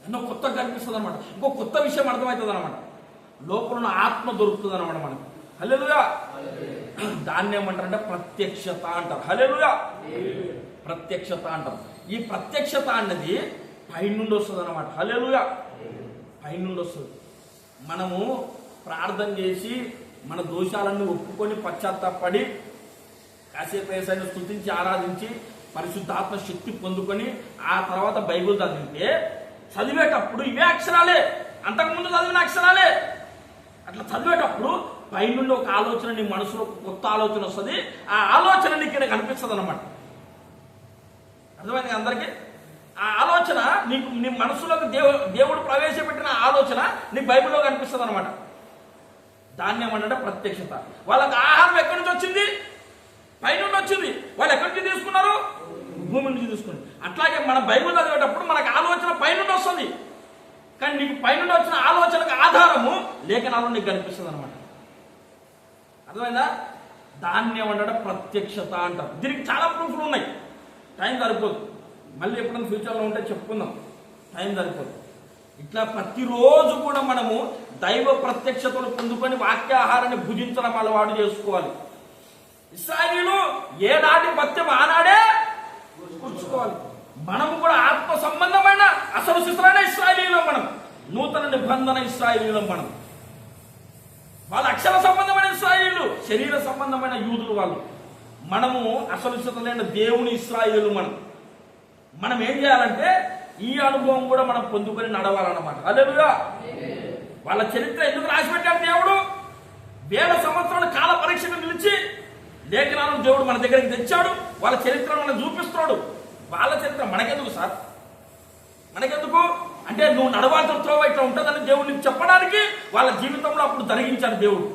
ఎన్నో కొత్త కనిపిస్తుంది అనమాట. ఇంకో కొత్త విషయం అర్థమవుతుంది అనమాట. లోపల ఉన్న ఆత్మ దొరుకుతుంది అనమాట మనకు. హల్లెలూయా. దాన్ని ఏమంటారంటే ప్రత్యక్షత అంటారు. హల్లెలూయా. ప్రత్యక్షత అంటారు. ఈ ప్రత్యక్షత అన్నది పైనుండి వస్తుంది అనమాట. హల్లెలూయా. పైనుండి వస్తుంది. మనము ప్రార్థన చేసి మన దోషాలన్నీ ఒప్పుకొని పశ్చాత్తాపడి కాసేపు వేసాన్ని స్తుతించి ఆరాధించి పరిశుద్ధాత్మ శక్తి పొందుకొని ఆ తర్వాత బైబిల్ చదివితే చదివేటప్పుడు ఇవే అక్షరాలే, అంతకుముందు చదివిన అక్షరాలే. అట్లా చదివేటప్పుడు పైనుండి ఒక ఆలోచన నీ మనసులో కొత్త ఆలోచన వస్తుంది. ఆ ఆలోచన నీకు కనిపిస్తుంది అనమాట. అర్థమైంది అందరికీ? ఆ ఆలోచన నీకు నీ మనసులోకి దేవుడు ప్రవేశపెట్టిన ఆలోచన నీ బైబిల్లో కనిపిస్తుంది అనమాట. దాన్ని ఏమంటే ప్రత్యక్షత. వాళ్ళకి ఆహారం ఎక్కడి నుంచి వచ్చింది? పైనుండి వచ్చింది. వాళ్ళు ఎక్కడి నుంచి తీసుకున్నారు? భూమి నుంచి తీసుకుని. అట్లాగే మన బైబిల్ చదివేటప్పుడు మనకు ఆలోచన పైనుండి వస్తుంది. కానీ నీకు పైనుండి వచ్చిన ఆలోచనకు ఆధారము లేఖనాల్లో నీకు కనిపిస్తుంది అనమాట. అర్థమైందా? దాన్ని ఏమంటే ప్రత్యక్షత అంటారు. దీనికి చాలా ప్రూఫ్లు ఉన్నాయి, టైం సరిపోదు. మళ్ళీ ఎప్పుడైనా ఫ్యూచర్లో ఉంటే చెప్పుకుందాం, టైం సరిపోదు. ఇట్లా ప్రతిరోజు కూడా మనము దైవ ప్రత్యక్షతలు పొందుకొని వాక్యాహారాన్ని భుజించడం అలవాటు చేసుకోవాలి. ఇశ్రాయేలీయులు ఏనాటి పత్యం ఆనాడే కూర్చుకోవాలి. మనము కూడా ఆత్మ సంబంధమైన అసలు శిశులైన ఇశ్రాయేలీయులు, మనం నూతన నిబంధన ఇశ్రాయేలీయులు. మనం వాళ్ళ అక్షర సంబంధమైన ఇశ్రాయేలీయులు, శరీర సంబంధమైన యూదులు వాళ్ళు. మనము అసలు శిశులైన దేవుని ఇశ్రాయేలీయులు. మనం ఏం చేయాలంటే ఈ అనుభవం కూడా మనం పొందుకొని నడవాలన్నమాట. హల్లెలూయా. వాళ్ళ చరిత్ర ఎందుకు రాసిపెట్టాడు దేవుడు? వేల సంవత్సరాల కాల పరీక్షకు నిలిచి లేఖనాలను దేవుడు మన దగ్గరికి తెచ్చాడు. వాళ్ళ చరిత్రను మనం చూపిస్తున్నాడు. వాళ్ళ చరిత్ర మనకెందుకు సార్? మనకెందుకు అంటే నువ్వు నడవాల్సిన త్రోవ ఇట్లా ఉంటుందని దేవుడు నీకు చెప్పడానికి వాళ్ళ జీవితంలో అప్పుడు జరిగించాడు దేవుడు.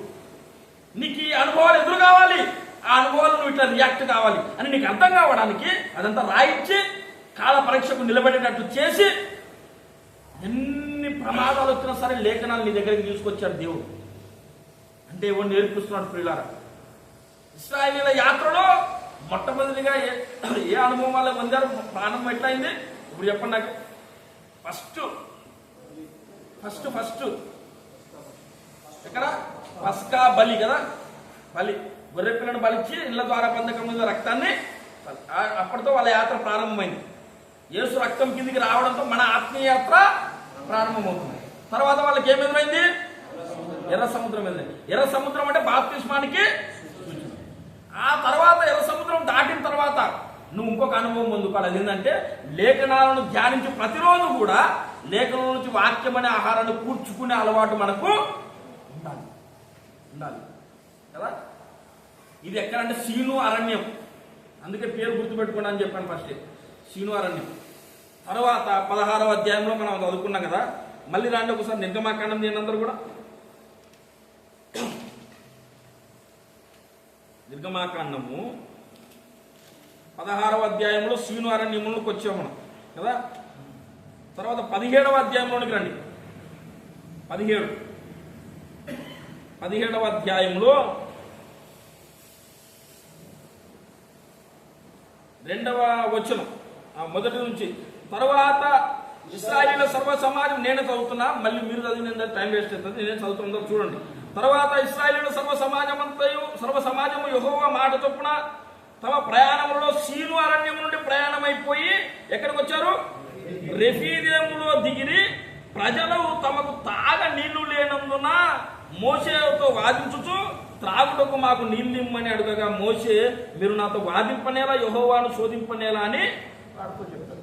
నీకు ఈ అనుభవాలు ఎదురు కావాలి, ఆ అనుభవాలు నువ్వు ఇట్లా రియాక్ట్ కావాలి అని నీకు అర్థం కావడానికి అదంతా రాయించి కాల పరీక్షకు నిలబడేటట్టు చేసి ఎన్ని ప్రమాదాలు వచ్చినా సరే లేఖనాలు నీ దగ్గరికి తీసుకొచ్చాడు దేవుడు. అంటే ఎవరు నేర్పిస్తున్నాడు ప్రియులారా? ఇశ్రాయేలీయుల యాత్రలో మొట్టమొదటిగా ఏ అనుభవం వల్ల పొందారు? ప్రారంభం ఎట్లయింది ఇప్పుడు చెప్పండి నాకు. ఫస్ట్ ఎక్కడ? పస్కా బలి కదా. బలి, గొర్రె పిల్లను బలిచ్చి ఇళ్ల ద్వారా బంధకం మీద రక్తాన్ని, అప్పటితో వాళ్ళ యాత్ర ప్రారంభమైంది. యేసు రక్తం కిందికి రావడంతో మన ఆత్మీయ యాత్ర ప్రారంభమవుతుంది. తర్వాత వాళ్ళకి ఏం ఎదురైంది? ఎర్ర సముద్రం ఎదురైంది. ఎర్ర సముద్రం అంటే బాప్తిస్మానికి. ఆ తర్వాత ఎర్ర సముద్రం దాటిన తర్వాత నువ్వు ఇంకొక అనుభవం పొందుకోవాలి. అది ఏంటంటే లేఖనాలను ధ్యానించి ప్రతిరోజు కూడా లేఖనాల నుంచి వాక్యం అనే ఆహారాన్ని కూర్చుకునే అలవాటు మనకు ఉండాలి కదా. ఇది ఎక్కడంటే సీను అరణ్యం. అందుకే పేరు గుర్తుపెట్టుకోండి అని చెప్పాను ఫస్ట్. సీను అరణ్యం. తర్వాత 16వ అధ్యాయంలో మనం చదువుకున్నాం కదా. మళ్ళీ రాండి ఒకసారి నిర్గమాకాండం చేయండి అందరూ కూడా. నిర్గమాకాండము 16వ అధ్యాయంలో సీను అరణ్యములకు వచ్చాము మనం కదా. తర్వాత 17వ అధ్యాయంలోనికి రండి. 17వ అధ్యాయంలో 2వ వచనం మొదటి నుంచి. తర్వాత ఇశ్రాయేలీయుల సర్వ సమాజం, నేనే చదువుతున్నా, మళ్ళీ మీరు చదివిన టైం వేస్ట్ అవుతుంది, నేనే చదువుతుందో చూడండి. తర్వాత ఇశ్రాయేలీయుల సర్వ సమాజము యెహోవా మాట చొప్పున తమ ప్రయాణంలో సీను అరణ్యం నుండి ప్రయాణమైపోయి ఎక్కడికి వచ్చారు? రెఫీదీములో దిగిరి. ప్రజలు తమకు తాగ నీళ్లు లేనందున మోషేతో వాదించుచు త్రాగుటకు మాకు నీళ్ళు ఇమ్మని అడగగా మోషే, మీరు నాతో వాదింపనేలా, యెహోవాను శోధింపనేలా అని వాడుతూ చెప్పారు.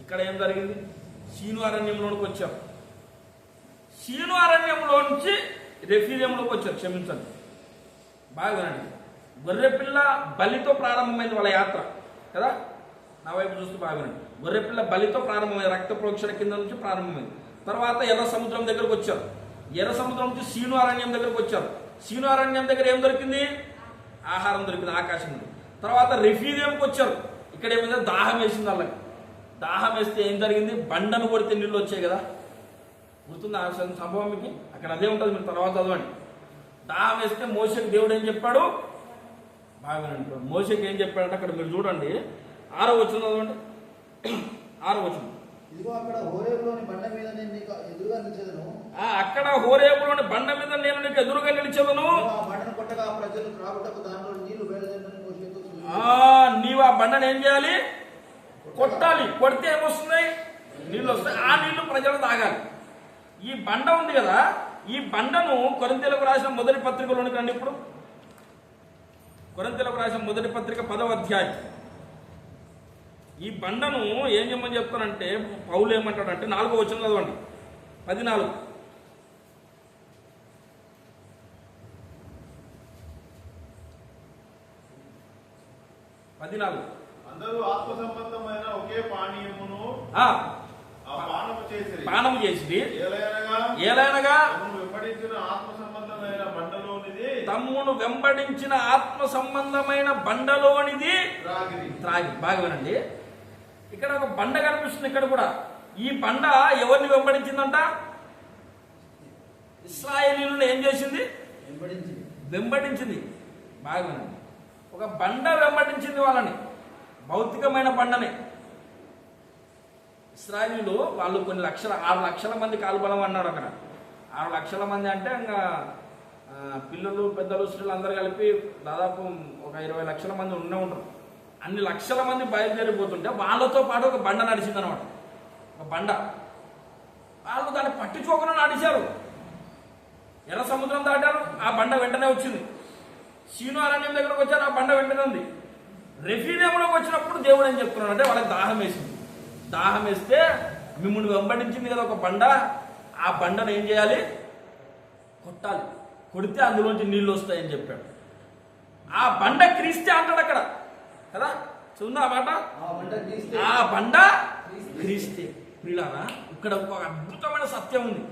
ఇక్కడ ఏం జరిగింది? సీను అరణ్యంలోనికి వచ్చారు. సీను అరణ్యంలో నుంచి రెఫీదీములోకి వచ్చారు. క్షమించండి, బాగా వినండి. గొర్రెపిల్ల బలితో ప్రారంభమైంది వాళ్ళ యాత్ర కదా. నా వైపు చూస్తూ బాగా వినండి. గొర్రెపిల్ల బలితో ప్రారంభమైంది, రక్త ప్రోక్షణ కింద నుంచి ప్రారంభమైంది. తర్వాత ఎర్ర సముద్రం దగ్గరకు వచ్చారు. ఎర్ర సముద్రం నుంచి సీను అరణ్యం దగ్గరకు వచ్చారు. సీను అరణ్యం దగ్గర ఏం దొరికింది? ఆహారం దొరికింది, ఆకాశం నుండి. తర్వాత రెఫీదీముకి వచ్చారు. ఇక్కడ ఏమైంది? దాహం వేసింది వాళ్ళకి. దాహం వేస్తే ఏం జరిగింది? బండను కొడితే నీళ్ళు వచ్చాయి కదా. గుర్తుంది ఆ సంభవం మీకు? అక్కడ అదే ఉంటుంది, మీరు తర్వాత చదవండి. దాహం వేస్తే మోషేకి దేవుడు ఏం చెప్పాడు? బాగా మోషేకి ఏం చెప్పాడంటే అక్కడ మీరు చూడండి, 6వ వచనం చదవండి. 6వ వచనం. అక్కడ హోరేబులోని బండ మీద నేను నీకు ఎదురుగా నిలిచెదను. అక్కడ హోరేబులోని బండ మీద నేను నీకు ఎదురుగా నిలిచెదను. బండను కొట్టగా ప్రజలు త్రాగుటకు దానిలో నీళ్లు వేయలేదని మోషేతో నీవు ఆ బండను ఏం చేయాలి? కొట్టాలి. కొడితే ఏమొస్తున్నాయి? నీళ్ళు వస్తాయి. ఆ నీళ్లు ప్రజలు తాగాలి. ఈ బండ ఉంది కదా, ఈ బండను కొరింథీయులకు రాసిన మొదటి పత్రికలోనికి రండి. ఇప్పుడు కొరింథీయులకు రాసిన మొదటి పత్రిక 10వ అధ్యాయం. ఈ బండను ఏం చేయమని చెప్తానంటే పౌలు ఏమంటాడంటే 4వ వచనం చదవండి. 14. అందరూ ఆత్మ సంబంధమైన ఒకే పానీయమును పానము చేసి ఏలైనగా తమ్మును వెంబడించిన ఆత్మ సంబంధమైన బండలోనిది త్రాగి. బాగా వినండి, ఇక్కడ ఒక బండ కనిపిస్తుంది. ఇక్కడ కూడా ఈ బండ ఎవరిని వెంబడించిందంట? ఇశ్రాయేలీయులను ఏం చేసింది? వెంబడించింది. బాగా వినండి, ఒక బండ వెంబడించింది వాళ్ళని, భౌతికమైన బండని. ఇశ్రాయేలీలు వాళ్ళు కొన్ని 6 లక్షల మంది కాలుబలం అన్నాడు అక్కడ. 6 లక్షల మంది అంటే ఇంకా పిల్లలు పెద్దలు స్త్రీలు అందరూ కలిపి దాదాపు ఒక 20 లక్షల మంది ఉండే ఉంటారు. అన్ని లక్షల మంది బయలుదేరిపోతుంటే వాళ్ళతో పాటు ఒక బండ నడిచింది అనమాట. ఒక బండ వాళ్ళు దాన్ని పట్టించుకోకుండా నడిచారు. ఎర్ర సముద్రం దాటారు, ఆ బండ వెంటనే వచ్చింది. సీను అరణ్యం దగ్గరకు వచ్చారు, ఆ బండ వెంటనే ఉంది. రెఫీదేములోకి వచ్చినప్పుడు దేవుడు ఏం చెప్తున్నాడు అంటే వాళ్ళకి దాహం వేసింది. దాహం వేస్తే మిమ్మల్ని వెంబడించింది కదా ఒక బండ, ఆ బండను ఏం చేయాలి? కొట్టాలి. కొడితే అందులోంచి నీళ్ళు వస్తాయని చెప్పాడు. ఆ బండ క్రీస్తే అంటాడు అక్కడ కదా, చూద్దా ఆ మాట. ఆ బండ క్రీస్తే. ప్రియులారా, ఇక్కడ ఒక అద్భుతమైన సత్యం ఉంది.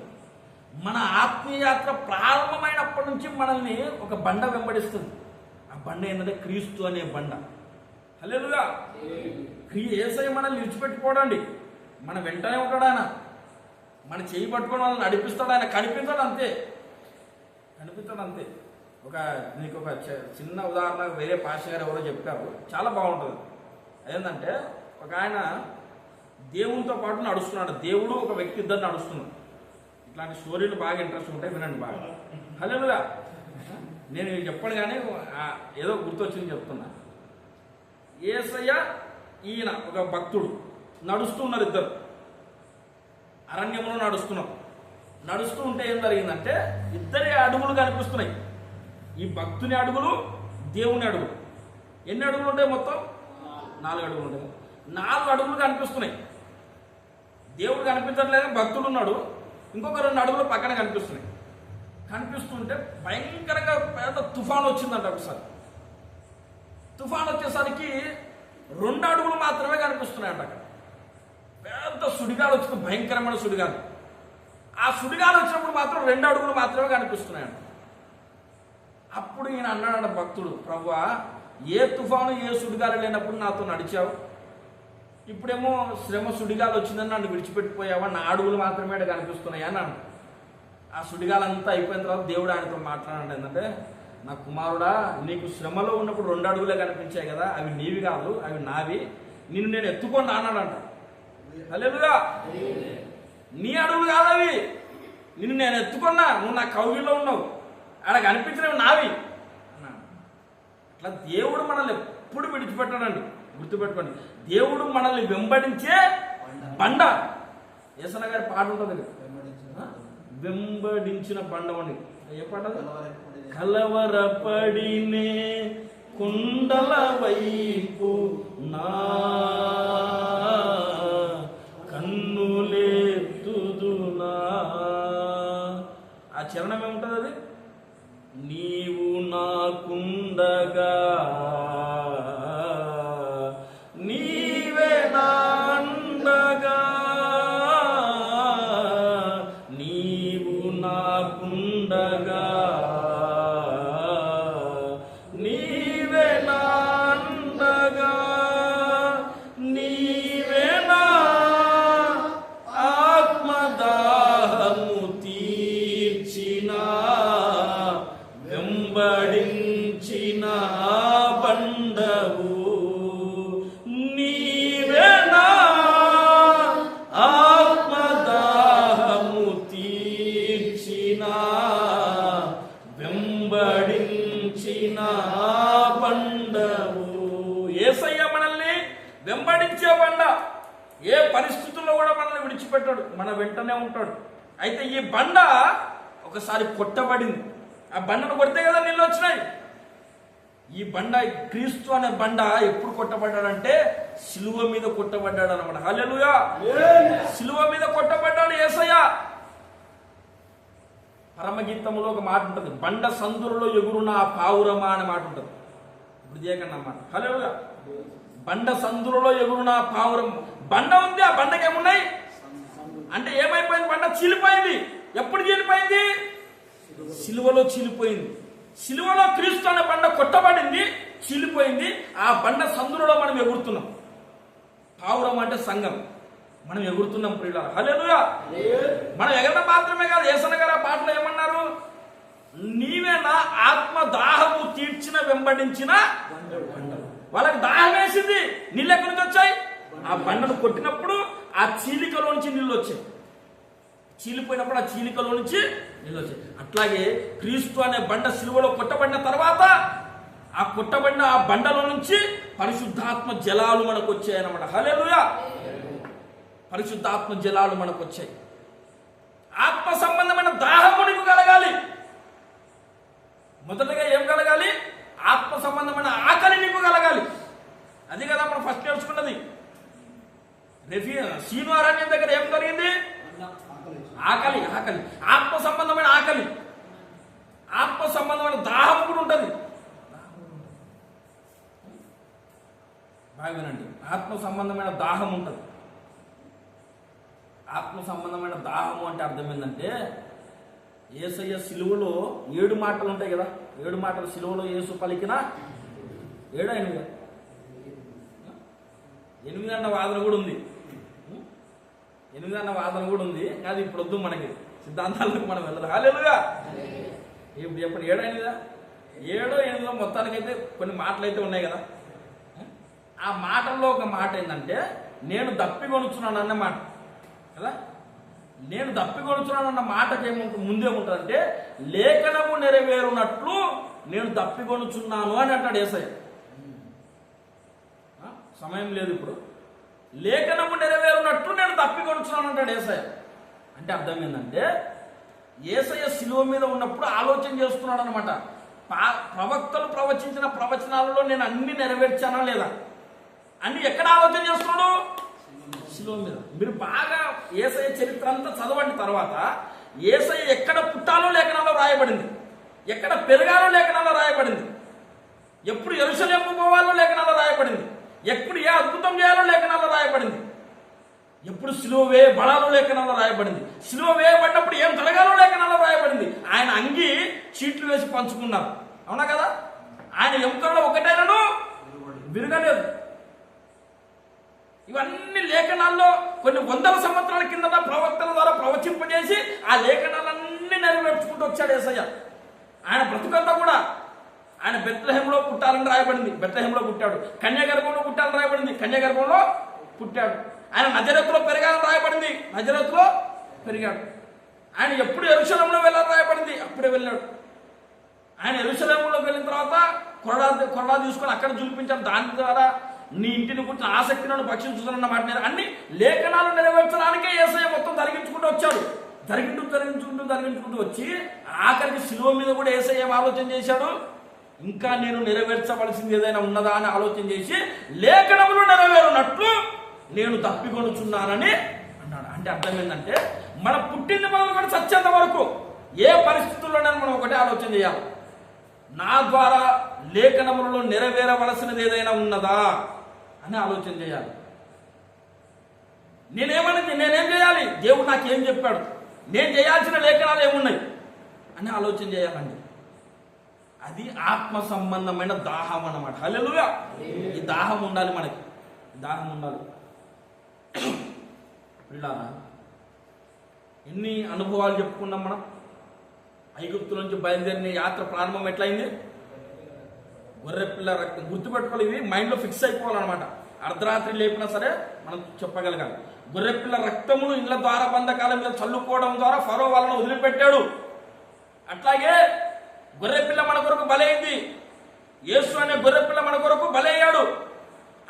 మన ఆత్మీయయాత్ర ప్రారంభమైనప్పటి నుంచి మనల్ని ఒక బండ వెంబడిస్తుంది. ఆ బండ ఏంటంటే క్రీస్తు అనే బండ. హల్లెలూయా. యేసయ్య మనల్ని విడిచిపెట్టుకోడండి, మన వెంటనే ఉంటాడు ఆయన. మన చేయి పట్టుకొని వాళ్ళని నడిపిస్తాడు ఆయన. కనిపించాడు అంతే, కనిపించాడు అంతే. నీకు ఒక చిన్న ఉదాహరణ వేరే పాష గారు ఎవరో చెప్పారు, చాలా బాగుంటుంది. ఏంటంటే ఒక ఆయన దేవునితో పాటు నడుస్తున్నాడు. దేవుడు ఒక వ్యక్తి ఇద్దరు నడుస్తున్నాడు. ఇట్లాంటి స్టోరీలు బాగా ఇంట్రెస్ట్ ఉంటాయి, వినండి బాగా. హల్లెలూయా. నేను చెప్పను కానీ ఏదో గుర్తొచ్చింది చెప్తున్నా. యేసయ్య ఈయన ఒక భక్తుడు నడుస్తూ ఉన్నారు. ఇద్దరు అరణ్యంలో నడుస్తున్నారు. నడుస్తూ ఉంటే ఏం జరిగిందంటే ఇద్దరి అడుగులు కనిపిస్తున్నాయి. ఈ భక్తుని అడుగులు, దేవుని అడుగులు. ఎన్ని అడుగులు ఉంటాయి? మొత్తం 4 అడుగులు ఉంటాయి. 4 అడుగులు కనిపిస్తున్నాయి. దేవుడు కనిపించట్లేదు, భక్తుడు ఉన్నాడు. ఇంకొక 2 అడుగులు పక్కన కనిపిస్తున్నాయి. కనిపిస్తుంటే భయంకరంగా పెద్ద తుఫాను వచ్చిందంట. ఒకసారి తుఫాను వచ్చేసరికి 2 అడుగులు మాత్రమే కనిపిస్తున్నాయంట. అక్కడ పెద్ద సుడిగాలు వచ్చింది, భయంకరమైన సుడిగాలు. ఆ సుడిగాలు వచ్చినప్పుడు మాత్రం 2 అడుగులు మాత్రమే కనిపిస్తున్నాయంట. అప్పుడు ఈయన అన్నాడంట భక్తుడు, ప్రభువా, ఏ తుఫాను ఏ సుడిగాలు లేనప్పుడు నాతో నడిచావు, ఇప్పుడేమో శ్రమ సుడిగాలు వచ్చిందని నన్ను విడిచిపెట్టిపోయావా, నా అడుగులు మాత్రమే కనిపిస్తున్నాయి అని అన్నాడు. ఆ సుడిగాలంతా అయిపోయిన తర్వాత దేవుడు ఆయనతో మాట్లాడాడు. ఏంటంటే, నా కుమారుడా, నీకు శ్రమలో ఉన్నప్పుడు 2 అడుగులే కనిపించాయి కదా, అవి నీవి కాదు, అవి నావి. నిన్ను నేను ఎత్తుకొని అన్నాడంట. హల్లెలూయా. నీ అడుగులు కాదు అవి, నిన్ను నేను ఎత్తుకున్నా, నువ్వు నా కౌగిల్లో ఉన్నావు, ఆడ కనిపించినవి నావి అన్నాడు. అట్లా దేవుడు మనల్ని ఎప్పుడు విడిచిపెట్టాడండి. గుర్తుపెట్టుకోండి, దేవుడు మనల్ని వెంబడించే బండ. యేసన్న గారి పాట ఉంటుంది, వెంబడించిన బండవని. ఏ పాట? కలవరపడినే కుండల వైపు నా కన్నులేతుదునా. ఆ చరణం ఏముంటుంది? అది నీవు నాకుండగా నీవే నాండగా, నీవు నాకుండగా నీవే నాండగా, నీవే నా ఆత్మదాహము తీర్చిన వెంబడించిన బండవు, నీవే నా ఆత్మదాహము తీర్చిన వెంబడించిన బండవు. యేసయ్య మనల్ని వెంబడించే బండ. ఏ పరిస్థితుల్లో కూడా మనల్ని విడిచిపెట్టాడు, మన వెంటనే ఉంటాడు. అయితే ఈ బండ ఒకసారి కొట్టబడింది. ఆ బండను కొడితే కదా నీళ్ళు వచ్చినాయి. ఈ బండ, క్రీస్తు అనే బండ ఎప్పుడు కొట్టబడ్డాడంటే సిలువ మీద కొట్టబడ్డాడు అనమాట. హల్లెలూయా. సిలువ మీద కొట్టబడ్డాడు యేసయ్య. పరమగీతంలో ఒక మాట ఉంటుంది, బండ సందులలో ఎగురున పావురమా అనే మాట ఉంటుంది. ఇప్పుడు చేయకండి అన్నమాట. హల్లెలూయా. బండ సందులలో ఎగురున పావురం. బండ ఉంది, ఆ బండకి ఏమున్నాయి అంటే ఏమైపోయింది? బండ చీలిపోయింది. ఎప్పుడు చీలిపోయింది? సిలువలో చీలిపోయింది. సిలువలో క్రీస్తు అనే బండ కొట్టబడింది, చీలిపోయింది. ఆ బండ సందులలో మనం ఎగురుతున్నాం. పావురం అంటే సంఘం, మనం ఎగురుతున్నాం ప్రియులారా. హల్లెలూయా. మనం ఎగరడం మాత్రమే కాదు, యేసన్న గారు ఆ పాటలో ఏమన్నారు? నీవే నా ఆత్మ దాహము తీర్చిన వెంబడించిన. వాళ్ళకి దాహం వేసింది, నీళ్ళు ఎక్కడి నుంచి వచ్చాయి? ఆ బండను కొట్టినప్పుడు ఆ ఆ చీలికలో నుంచి నీళ్ళు వచ్చాయి. చీలిపోయినప్పుడు ఆ చీలికలో నుంచి నీళ్ళు వచ్చాయి. అట్లాగే క్రీస్తు అనే బండ సిలువలో కొట్టబడిన తర్వాత ఆ కొట్టబడిన ఆ బండలో నుంచి పరిశుద్ధాత్మ జలాలు మనకు వచ్చాయి అన్నమాట. హల్లెలూయా. పరిశుద్ధాత్మ జలాలు మనకు వచ్చాయి. ఆత్మ సంబంధమైన దాహము నీకు కలగాలి. మొదటగా ఏం కలగాలి? ఆత్మ సంబంధమైన ఆకలి నీకు కలగాలి. అది కదా మనం ఫస్ట్ నేర్చుకున్నది. సీను అరణ్యం దగ్గర ఏం జరిగింది? ఆకలి. ఆకలి, ఆత్మ సంబంధమైన ఆకలి, ఆత్మ సంబంధమైన దాహం కూడా ఉంటుంది. బాగా వినండి, ఆత్మ సంబంధమైన దాహం ఉంటుంది. ఆత్మ సంబంధమైన దాహము అంటే అర్థం ఏంటంటే, యేసయ్య సిలువలో 7 మాటలు ఉంటాయి కదా. 7 మాటలు సిలువలో యేసు పలికిన 7 8 8 అన్న వాదన కూడా ఉంది. 8 అన్న వాదన కూడా ఉంది. అది ఇప్పుడు వద్దు, మనకి సిద్ధాంతాలకు మనం వెళ్ళాలి. హల్లెలూయా. ఇప్పుడు చెప్పండి, 7 8 7 8 మొత్తానికైతే కొన్ని మాటలు అయితే ఉన్నాయి కదా. ఆ మాటల్లో ఒక మాట ఏంటంటే, నేను దప్పికొనుచున్నాను అన్న మాట కదా. నేను దప్పికొనుచున్నాను అన్న మాటకి ముందేముంటుందంటే, లేఖనము నెరవేరునట్లు నేను దప్పికొనుచున్నాను అని అంటాడు యేసయ్య. సమయం లేదు ఇప్పుడు. లేఖనము నెరవేరునట్లు నేను దప్పికొనుచున్నాను అంటాడు యేసయ్య. అంటే అర్థం ఏంటంటే, యేసయ్య శిలువ మీద ఉన్నప్పుడు ఆలోచన చేస్తున్నాడు అనమాట. ప్రవక్తలు ప్రవచించిన ప్రవచనాలలో నేను అన్ని నెరవేర్చానా లేదా అన్ని ఎక్కడ ఆలోచన చేస్తున్నాడు? శిలువ మీద. మీరు బాగా యేసయ్య చరిత్ర అంతా చదవండి. తర్వాత యేసయ్య ఎక్కడ పుట్టాలో లేఖనాల్లో రాయబడింది, ఎక్కడ పెరగాలో లేఖనాల్లో రాయబడింది, ఎప్పుడు యెరూషలేముకు పోవాలో లేఖనాల్లో రాయబడింది, ఎప్పుడు ఏ అద్భుతం చేయాలో లేఖనాల్లో రాయబడింది, ఎప్పుడు సిలువ వేయబడాలో లేఖనాల్లో రాయబడింది, సిలువ వేయబడినప్పుడు ఏం జరగాలో లేఖనాల్లో రాయబడింది. ఆయన అంగి చీట్లు వేసి పంచుకున్నారు, అవునా కదా. ఆయన ఎముకల్లో ఒకటైనను విరగలేదు. ఇవన్నీ లేఖనాల్లో కొన్ని వందల సంవత్సరాల కింద ప్రవక్తల ద్వారా ప్రవచింపజేసి ఆ లేఖనాలన్నీ నెరవేర్చుకుంటూ వచ్చాడు యేసయ్య. ఆయన బ్రతుకంతా కూడా ఆయన బెత్లెహేంలో పుట్టాలని రాయబడింది, బెత్లెహేంలో పుట్టాడు. కన్యాగర్భంలో పుట్టాలని రాయబడింది, కన్యాగర్భంలో పుట్టాడు. ఆయన నజరేతులో పెరగాలని రాయబడింది, నజరేతులో పెరిగాడు. ఆయన ఎప్పుడు యెరూషలేములో వెళ్ళాలని రాయబడింది, అప్పుడే వెళ్ళాడు. ఆయన యెరూషలేములోకి వెళ్ళిన తర్వాత కొరడా తీసుకొని అక్కడ చూపించాడు. దాని ద్వారా నీ ఇంటిని కూర్చొని ఆసక్తి నన్ను భక్షించుతున్న మాట మీద అన్ని లేఖనాలు నెరవేర్చడానికే యేసయ్య మొత్తం జరిగించుకుంటూ వచ్చాడు. జరిగించుకుంటూ వచ్చి ఆఖరికి శిలువ మీద కూడా యేసయ్య ఏం ఆలోచన చేశాడు? ఇంకా నేను నెరవేర్చవలసింది ఏదైనా ఉన్నదా అని ఆలోచన చేసి, లేఖనములు నెరవేరునట్లు నేను తప్పికొనుచున్నానని అన్నాడు. అంటే అర్థం ఏంటంటే, మన పుట్టింది మొదలుకొని చచ్చేంత వరకు ఏ పరిస్థితుల్లోనైనా మనం ఒకటే ఆలోచన చేయాలి, నా ద్వారా లేఖనములలో నెరవేరవలసినది ఏదైనా ఉన్నదా అని ఆలోచన చేయాలి. నేనేం చేయాలి? దేవుడు నాకేం చెప్పాడు? నేను చేయాల్సిన లేఖనాలు ఏమున్నాయి అని ఆలోచన చేయాలండి. అది ఆత్మ సంబంధమైన దాహం అన్నమాట. హల్లెలూయా. ఈ దాహం ఉండాలి, మనకి దాహం ఉండాలి. పిల్లారా, ఎన్ని అనుభవాలు చెప్పుకున్నాం మనం. ఐగుప్తు నుంచి బయలుదేరిన యాత్ర ప్రారంభం ఎట్లయింది? గొర్రెపిల్ల రక్తం. గుర్తుపెట్టుకోవాలి, ఇవి మైండ్లో ఫిక్స్ అయిపోవాలన్నమాట. అర్ధరాత్రి లేపినా సరే మనం చెప్పగలగాలి. గొర్రెపిల్ల రక్తమును ఇళ్ల ద్వార బంధకాల మీద చల్లుకోవడం ద్వారా ఫరో వాళ్ళను వదిలిపెట్టాడు. అట్లాగే గొర్రెపిల్ల మన కొరకు బలైంది. యేసు అనే గొర్రెపిల్ల మన కొరకు బలయ్యాడు.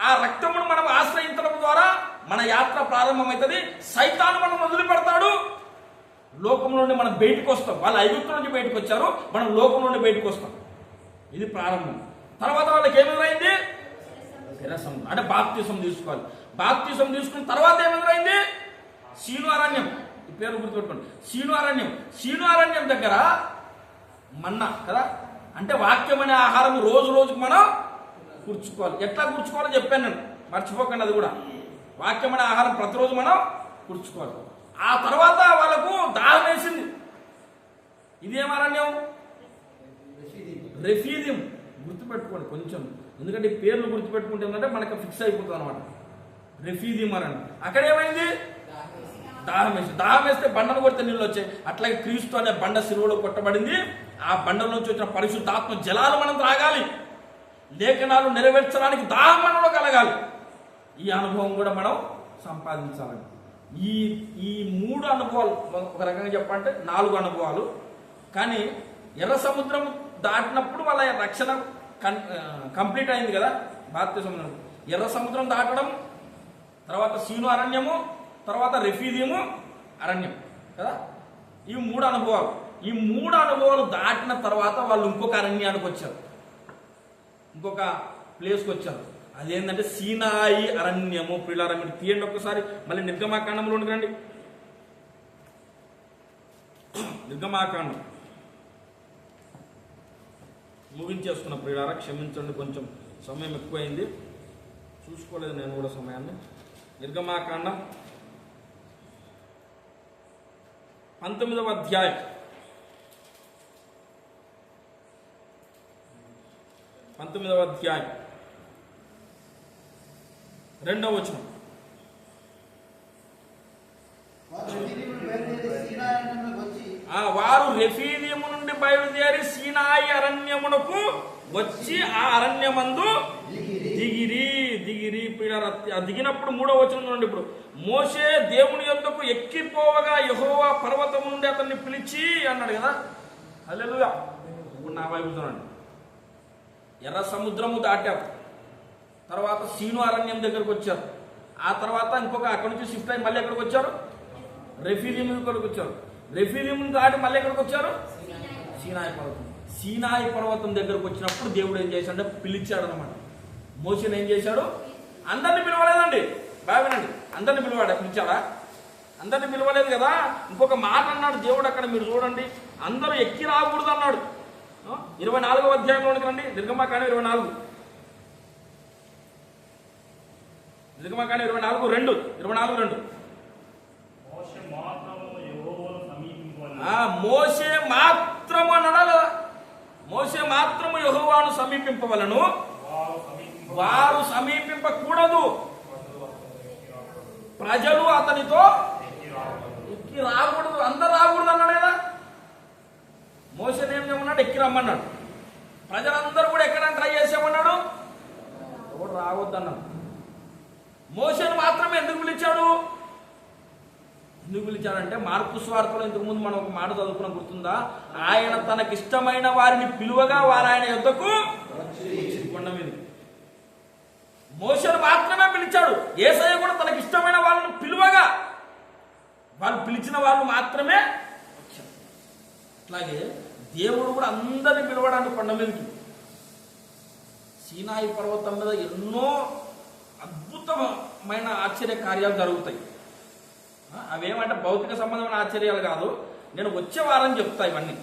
ఆ రక్తమును మనం ఆశ్రయించడం ద్వారా మన యాత్ర ప్రారంభమవుతుంది. సైతాను మనం వదిలిపెడతాడు. లోకం నుండి మనం బయటకు వస్తాం. వాళ్ళు ఐగుప్తు నుంచి బయటకు వచ్చారు, మనం లోకం నుండి బయటకు వస్తాం. ఇది ప్రారంభం. తర్వాత వాళ్ళకి ఏమెదురైంది? అంటే బాప్తిసం తీసుకోవాలి. బాప్తిసం తీసుకున్న తర్వాత ఏమెదురైంది? సీను అరణ్యం. ఈ పేరు గుర్తుపెట్టుకోండి, సీను అరణ్యం. సీను అరణ్యం దగ్గర మన్నా కదా, అంటే వాక్యం అనే ఆహారం రోజు రోజుకు మనం కూర్చుకోవాలి. ఎట్లా కూర్చుకోవాలో చెప్పాను నేను, మర్చిపోకండి. అది కూడా వాక్యం అనే ఆహారం ప్రతిరోజు మనం కూర్చుకోవాలి. ఆ తర్వాత వాళ్ళకు దాహం వేసింది. ఇదేం అరణ్యం? రెఫీదిం. గుర్తుపెట్టుకోండి కొంచెం, ఎందుకంటే ఈ పేర్లు గుర్తుపెట్టుకుంటే ఏంటంటే మనకు ఫిక్స్ అయిపోతుంది అనమాట. రెఫీదిం అరణ్యం. అక్కడ ఏమైంది? దాహం వేసి. దాహం వేస్తే బండను కొడితే నీళ్ళు వచ్చాయి. అట్లాగే క్రీస్తు అనే బండ సిలువలో కొట్టబడింది. ఆ బండ నుంచి వచ్చిన పరిశుద్ధాత్మ జలాలు మనం త్రాగాలి. లేఖనాలు నెరవేర్చడానికి దాహం మనలో కలగాలి. ఈ అనుభవం కూడా మనం సంపాదించాలి. ఈ ఈ 3 అనుభవాలు ఒక రకంగా చెప్పాలంటే 4 అనుభవాలు. కానీ ఎర్ర సముద్రం దాటినప్పుడు వాళ్ళ రక్షణ కంప్లీట్ అయింది కదా. భారతీయ సముద్రం, ఎర్ర సముద్రం దాటడం, తర్వాత సీను అరణ్యము, తర్వాత రెఫీదీము అరణ్యం కదా. ఈ 3 అనుభవాలు. ఈ 3 అనుభవాలు దాటిన తర్వాత వాళ్ళు ఇంకొక అరణ్యానికి వచ్చారు, ఇంకొక ప్లేస్కి వచ్చారు. అదేంటంటే సీనాయి అరణ్యము. ప్రియులారా మీరు తీయండి ఒక్కసారి, మళ్ళీ నిర్గమాకాండంలోనికి రండి. నిర్గమాకాండం ముగించేస్తున్న ప్రియులారా, క్షమించండి, కొంచెం సమయం ఎక్కువైంది, చూసుకోలేదు నేను కూడా సమయాన్ని. నిర్గమాకాండం 19వ అధ్యాయం 19వ అధ్యాయం 2వ వచనం. వారు రెఫీదీము నుండి బయలుదేరి సీనాయి అరణ్యమునకు వచ్చి ఆ అరణ్యమందు దిగిరి. దిగినప్పుడు 3వ వచనం నుండి ఇప్పుడు మోషే దేవుని యొద్దకు ఎక్కిపోవగా యెహోవా పర్వతం నుండి అతన్ని పిలిచి అన్నాడు కదా. హల్లెలూయా. ఇప్పుడు నా వైపు చూడండి. ఎర్ర సముద్రము దాటారు, తర్వాత సీను అరణ్యం దగ్గరకు వచ్చారు, ఆ తర్వాత ఇంకొక అక్కడి నుంచి షిఫ్ట్ అయ్యి మళ్ళీ ఎక్కడికి వచ్చారు, రెఫీదీము దగ్గరకు వచ్చారు. రెఫీదీము దాటి మళ్ళీ ఎక్కడికి వచ్చారు, సీనాయి పర్వతం. సీనాయి పర్వతం దగ్గరకు వచ్చినప్పుడు దేవుడు ఏం చేశాడంటే పిలిచాడు అనమాట. మోషేని ఏం చేశాడు, అందరిని పిలవలేదండి, బాగా వినండి, అందరిని పిలిచాడా? అందరిని పిలవలేదు కదా. ఇంకొక మాట అన్నాడు దేవుడు అక్కడ, మీరు చూడండి, అందరూ ఎక్కి రాకూడదు అన్నాడు. 24వ అధ్యాయంలోనికి రండి. నిర్గమాకాండం 24, నిర్గమాకాండం 24:2. మోషే మాత్రము అన్నాడా? మోషే మాత్రము యెహోవాను సమీపింపవలను, వారు సమీపింపకూడదు, ప్రజలు అతనితో ఎక్కి రాకూడదు, అందరు రాకూడదు అన్నాడు కదా. మోషేని ఏం చేయమన్నాడు, ఎక్కి రమ్మన్నాడు. ప్రజలందరూ కూడా ఎక్కడానికి ట్రై చేసామన్నాడు, ఎవరు రావద్దు అన్నాడు. మోషేని మాత్రమే ఎందుకు పిలిచాడు? ఎందుకు పిలిచాడంటే మార్కు సువార్తలో ఇంతకుముందు మనం ఒక మాట చదువుకున్న గుర్తుందా? ఆయన తనకిష్టమైన వారిని పిలువగా వారు ఆయన యొద్దకు కొండ మీద. మోషేను మాత్రమే పిలిచాడు. యేసయ్య కూడా తనకిష్టమైన వాళ్ళని పిలువగా వాళ్ళు పిలిచిన వాళ్ళు మాత్రమే వచ్చారు. అట్లాగే దేవుడు కూడా అందరిని పిలవడానికి కొండ మీదకి. సీనాయి పర్వతం మీద ఎన్నో అద్భుతమైన ఆశ్చర్య కార్యాలు జరుగుతాయి. అవేమంటే భౌతిక సంబంధమైన ఆశ్చర్యాలు కాదు. నేను వచ్చే వారం చెప్తా ఇవన్నీ.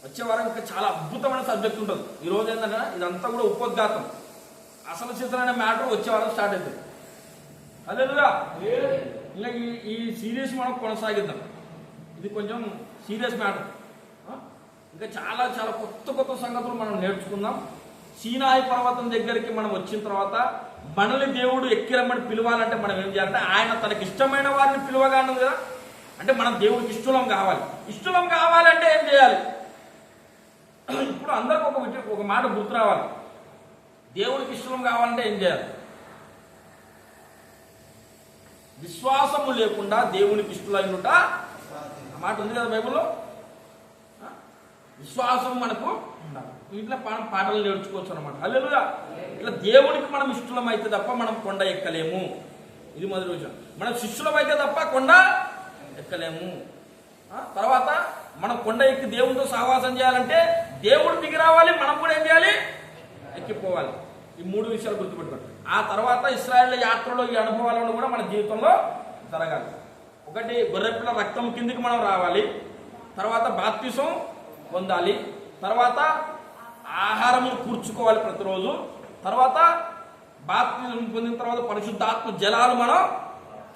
వచ్చే వారం ఇంకా చాలా అద్భుతమైన సబ్జెక్ట్ ఉంటుంది. ఈరోజు ఏంటంటే ఇదంతా కూడా ఉపోద్ఘాతం, అసలు చిత్రమైన మ్యాటర్ వచ్చే వారం స్టార్ట్ అవుతుంది. అదేలుగా ఇంకా ఈ సీరియస్ మనం కొనసాగిద్దాం. ఇది కొంచెం సీరియస్ మ్యాటర్. ఇంకా చాలా చాలా కొత్త కొత్త సంగతులు మనం నేర్చుకుందాం. సీనాయి పర్వతం దగ్గరికి మనం వచ్చిన తర్వాత మనల్ని దేవుడు ఎక్కిరమ్మని పిలవాలంటే మనం ఏం చేయాలంటే ఆయన తనకి ఇష్టమైన వారిని పిలువగా అన్నది కదా. అంటే మనం దేవుడికి ఇష్టలం కావాలి. ఇష్టలం కావాలంటే ఏం చేయాలి? ఇప్పుడు అందరికి ఒక మాట గుర్తు రావాలి. దేవుడికి ఇష్టం కావాలంటే ఏం చేయాలి? విశ్వాసము లేకుండా దేవునికి ఇష్టలైనట ఆ మాట ఉంది కదా బైబిల్లో. విశ్వాసం మనకు ఉండాలి. ఇట్లా మనం పాటలు నేర్చుకోవచ్చు అనమాట. హల్లెలూయా. ఇట్లా దేవుడికి మనం ఇష్టలం అయితే తప్ప మనం కొండ ఎక్కలేము. ఇది మొదటి విషయం. మనం శిష్యులం అయితే తప్ప కొండ ఎక్కలేము. తర్వాత మనం కొండ ఎక్కి దేవుడితో సహవాసం చేయాలంటే దేవుడు దిగి రావాలి, మనం కూడా ఏం చేయాలి? ఎక్కిపోవాలి. ఈ 3 విషయాలు గుర్తుపెట్టుకోండి. ఆ తర్వాత ఇశ్రాయేలు యాత్రలో ఈ అనుభవాలను కూడా మన జీవితంలో జరగాలి. ఒకటి, గొర్రెపిల్ల రక్తం కిందికి మనం రావాలి. తర్వాత బాప్తిసం పొందాలి. తర్వాత ఆహారము కూర్చుకోవాలి ప్రతిరోజు. తర్వాత బాప్తిసం పొందిన తర్వాత పరిశుద్ధాత్మ జలాలు మనం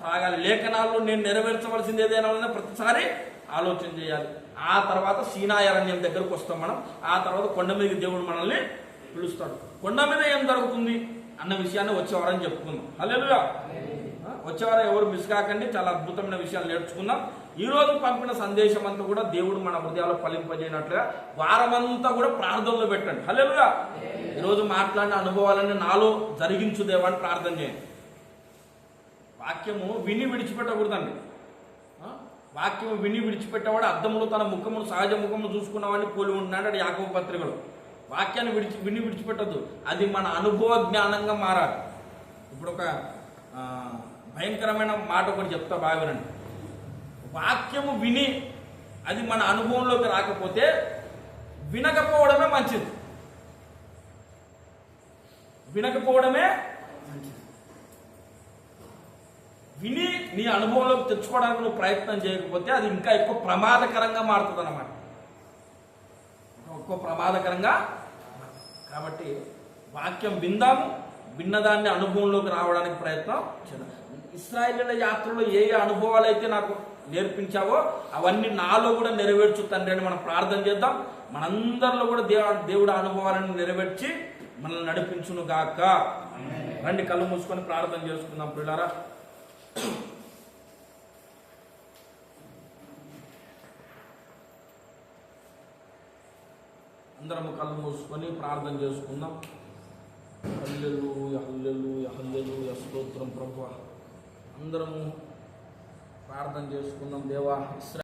త్రాగాలి. లేఖనాల్లో నేను నెరవేర్చవలసింది ఏదైనా ఉందో ప్రతిసారి ఆలోచన చేయాలి. ఆ తర్వాత సీనాయి అరణ్యం దగ్గరకు వస్తాం మనం. ఆ తర్వాత కొండ మీద దేవుడు మనల్ని పిలుస్తాడు. కొండ మీద ఏం జరుగుతుంది అన్న విషయాన్ని వచ్చేవారని చెప్పుకుందాం. హల్లెలూయా. వచ్చేవారు ఎవరు మిస్ కాకండి. చాలా అద్భుతమైన విషయాలు నేర్చుకుందాం. ఈ రోజు పంపిన సందేశం అంతా కూడా దేవుడు మన హృదయాల్లో ఫలింపజేయనట్లుగా వారమంతా కూడా ప్రార్థనలో పెట్టండి. హల్లెలూయా. ఈరోజు మాట్లాడిన అనుభవాలన్నీ నాలో జరిగించు దేవా అని ప్రార్థన చేయండి. వాక్యము విని విడిచిపెట్టకూడదండి. వాక్యము విని విడిచిపెట్టేవాడు అద్దంలో తన ముఖమును సహజ ముఖమును చూసుకున్నవాడిని పోలి ఉంటున్నాడు అది యాకోబు పత్రికలో. వాక్యాన్ని విని విడిచిపెట్టద్దు, అది మన అనుభవ జ్ఞానంగా మారాలి. ఇప్పుడు ఒక భయంకరమైన మాట ఒకటి చెప్తా బాగా వినండి. వాక్యము విని అది మన అనుభవంలోకి రాకపోతే వినకపోవడమే మంచిది. వినకపోవడమే మంచిది. విని నీ అనుభవంలోకి తెచ్చుకోవడానికి నువ్వు ప్రయత్నం చేయకపోతే అది ఇంకా ఎక్కువ ప్రమాదకరంగా మారుతుంది అన్నమాట. ఎక్కువ ప్రమాదకరంగా. కాబట్టి వాక్యం విందాము, విన్నదాన్ని అనుభవంలోకి రావడానికి ప్రయత్నం చేద్దాం. ఇశ్రాయేలీయుల యాత్రలో ఏ ఏ అనుభవాలు అయితే నాకు నేర్పించావో అవన్నీ నాలో కూడా నెరవేర్చు తండ్రి అని మనం ప్రార్థన చేద్దాం. మనందరిలో కూడా దేవుడు అనుభవాలను నెరవేర్చి మనల్ని నడిపించును గాక. రండి కళ్ళు మూసుకొని ప్రార్థన చేసుకుందాం ప్రియులారా. అందరము కళ్ళు మూసుకొని ప్రార్థన చేసుకుందాం. హల్లెలూయా హల్లెలూయా హల్లెలూయా స్తోత్రం ప్రభువా. అందరము ప్రార్థన చేసుకుందాం. దేవా